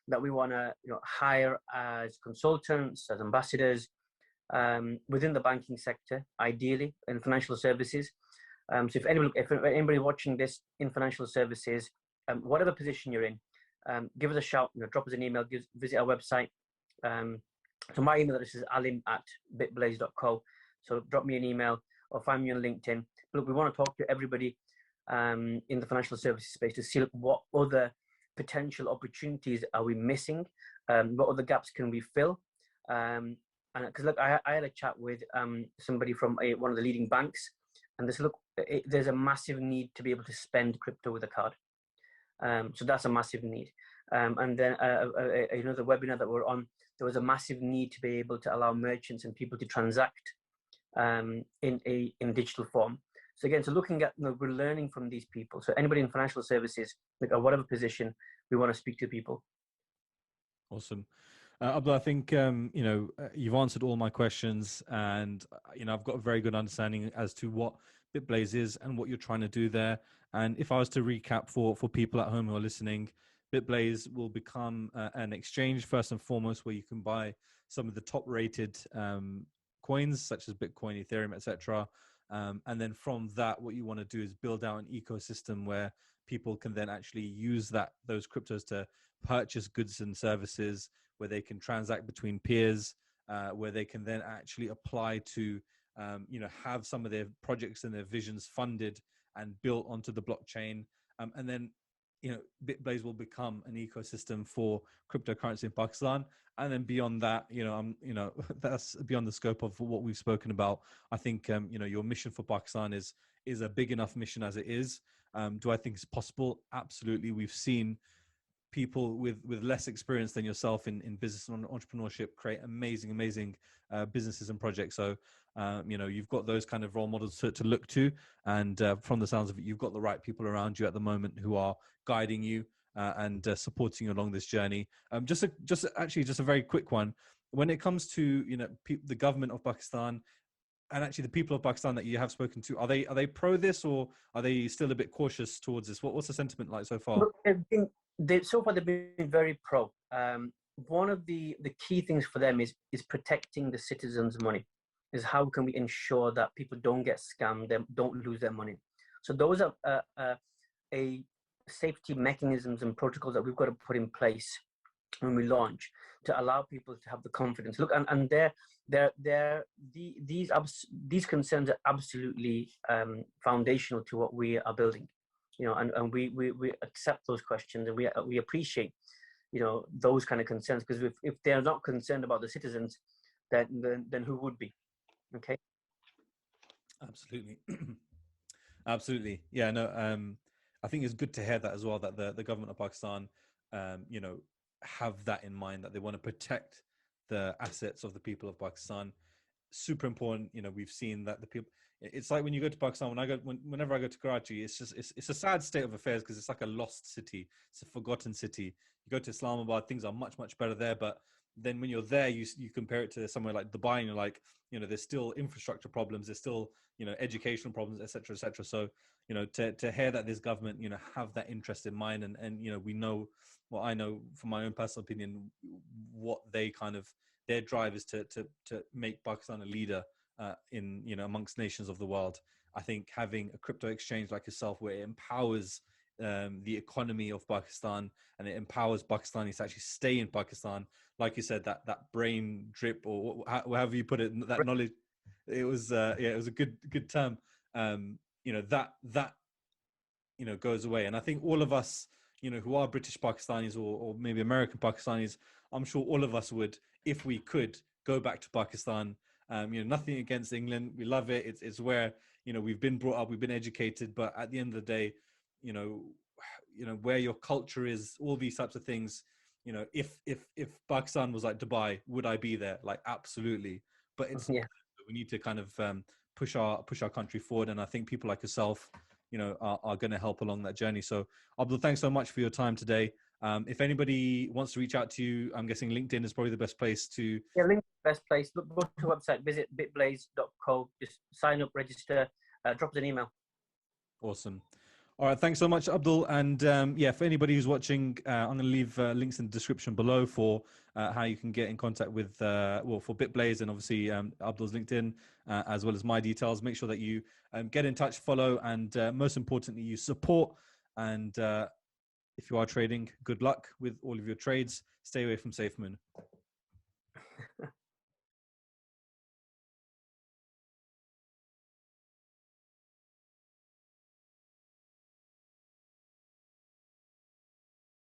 that we want to hire as consultants, as ambassadors, within the banking sector, ideally in financial services. So if anybody watching this in financial services, whatever position you're in, give us a shout. Drop us an email. Visit our website. So my email address is alim@bitblaze.co. So drop me an email or find me on LinkedIn. Look, we want to talk to everybody in the financial services space to see what other potential opportunities are we missing, what other gaps can we fill. And because look, I had a chat with somebody from one of the leading banks, and there's a massive need to be able to spend crypto with a card. So that's a massive need. And then another webinar that we're on, there was a massive need to be able to allow merchants and people to transact in digital form. So again, so looking at, we're learning from these people. So anybody in financial services, like at whatever position, we want to speak to people. Awesome. Abdul, I think, you've answered all my questions, and, I've got a very good understanding as to what Bitblaze is and what you're trying to do there. And if I was to recap for people at home who are listening, Bitblaze will become an exchange, first and foremost, where you can buy some of the top rated coins, such as Bitcoin, Ethereum, etc. And then from that, what you want to do is build out an ecosystem where people can then actually use those cryptos to purchase goods and services, where they can transact between peers, where they can then actually apply to, have some of their projects and their visions funded and built onto the blockchain. And then, Bitblaze will become an ecosystem for cryptocurrency in Pakistan. And then beyond that, that's beyond the scope of what we've spoken about. I think, your mission for Pakistan is a big enough mission as it is. Do I think it's possible? Absolutely. We've seen people with less experience than yourself in business and entrepreneurship create amazing businesses and projects. So, you've got those kind of role models to look to. And from the sounds of it, you've got the right people around you at the moment who are guiding you and supporting you along this journey. Just a very quick one. When it comes to, the government of Pakistan, and actually the people of Pakistan that you have spoken to, are they pro this, or are they still a bit cautious towards this? What's the sentiment like so far? Look, so far they've been very pro. One of the key things for them is protecting the citizens' money. Is how can we ensure that people don't get scammed, them don't lose their money. So those are a safety mechanisms and protocols that we've got to put in place when we launch to allow people to have the confidence. Look, and these concerns are absolutely foundational to what we are building. And we accept those questions, and we appreciate those kind of concerns, because if they're not concerned about the citizens, then who would be? Okay. Absolutely. Absolutely. Yeah, no, I think it's good to hear that as well, that the government of Pakistan, you know, have that in mind, that they want to protect the assets of the people of Pakistan. Super important. You know, we've seen that the people, it's like when you go to Pakistan, whenever I go to Karachi, it's just, it's a sad state of affairs because it's like a lost city. It's a forgotten city. You go to Islamabad, things are much, much better there. But then when you're there, you compare it to somewhere like Dubai and you're like, you know, there's still infrastructure problems. There's still, you know, educational problems, etc., etc. So, you know, to hear that this government, you know, have that interest in mind, and you know, we know, well, I know from my own personal opinion, what they kind of, their drive is to make Pakistan a leader in, you know, amongst nations of the world. I think having a crypto exchange like yourself, where it empowers the economy of Pakistan and it empowers Pakistanis to actually stay in Pakistan, like you said, that brain drip, or however you put it, that knowledge. It was yeah, it was a good term. You know, that you know, goes away. And I think all of us, you know, who are British Pakistanis, or maybe American Pakistanis, I'm sure all of us would, if we could, go back to Pakistan. You know, nothing against England, we love it. It's where, you know, we've been brought up, we've been educated. But at the end of the day, you know, where your culture is, all these types of things. You know, if Pakistan was like Dubai, would I be there? Like, absolutely. But it's Yeah. we need to kind of push our country forward, and I think people like yourself, you know, are going to help along that journey. So, Abdul, thanks so much for your time today. If anybody wants to reach out to you, I'm guessing LinkedIn is probably the best place to. Yeah, link best place. Look, go to the website, visit bitblaze.co, just sign up, register, drop us an email. Awesome. All right, thanks so much, Abdul. And yeah, for anybody who's watching, I'm going to leave links in the description below for how you can get in contact with, well, for Bitblaze, and obviously Abdul's LinkedIn, as well as my details. Make sure that you get in touch, follow, and most importantly, you support. And if you are trading, good luck with all of your trades. Stay away from Safe Moon.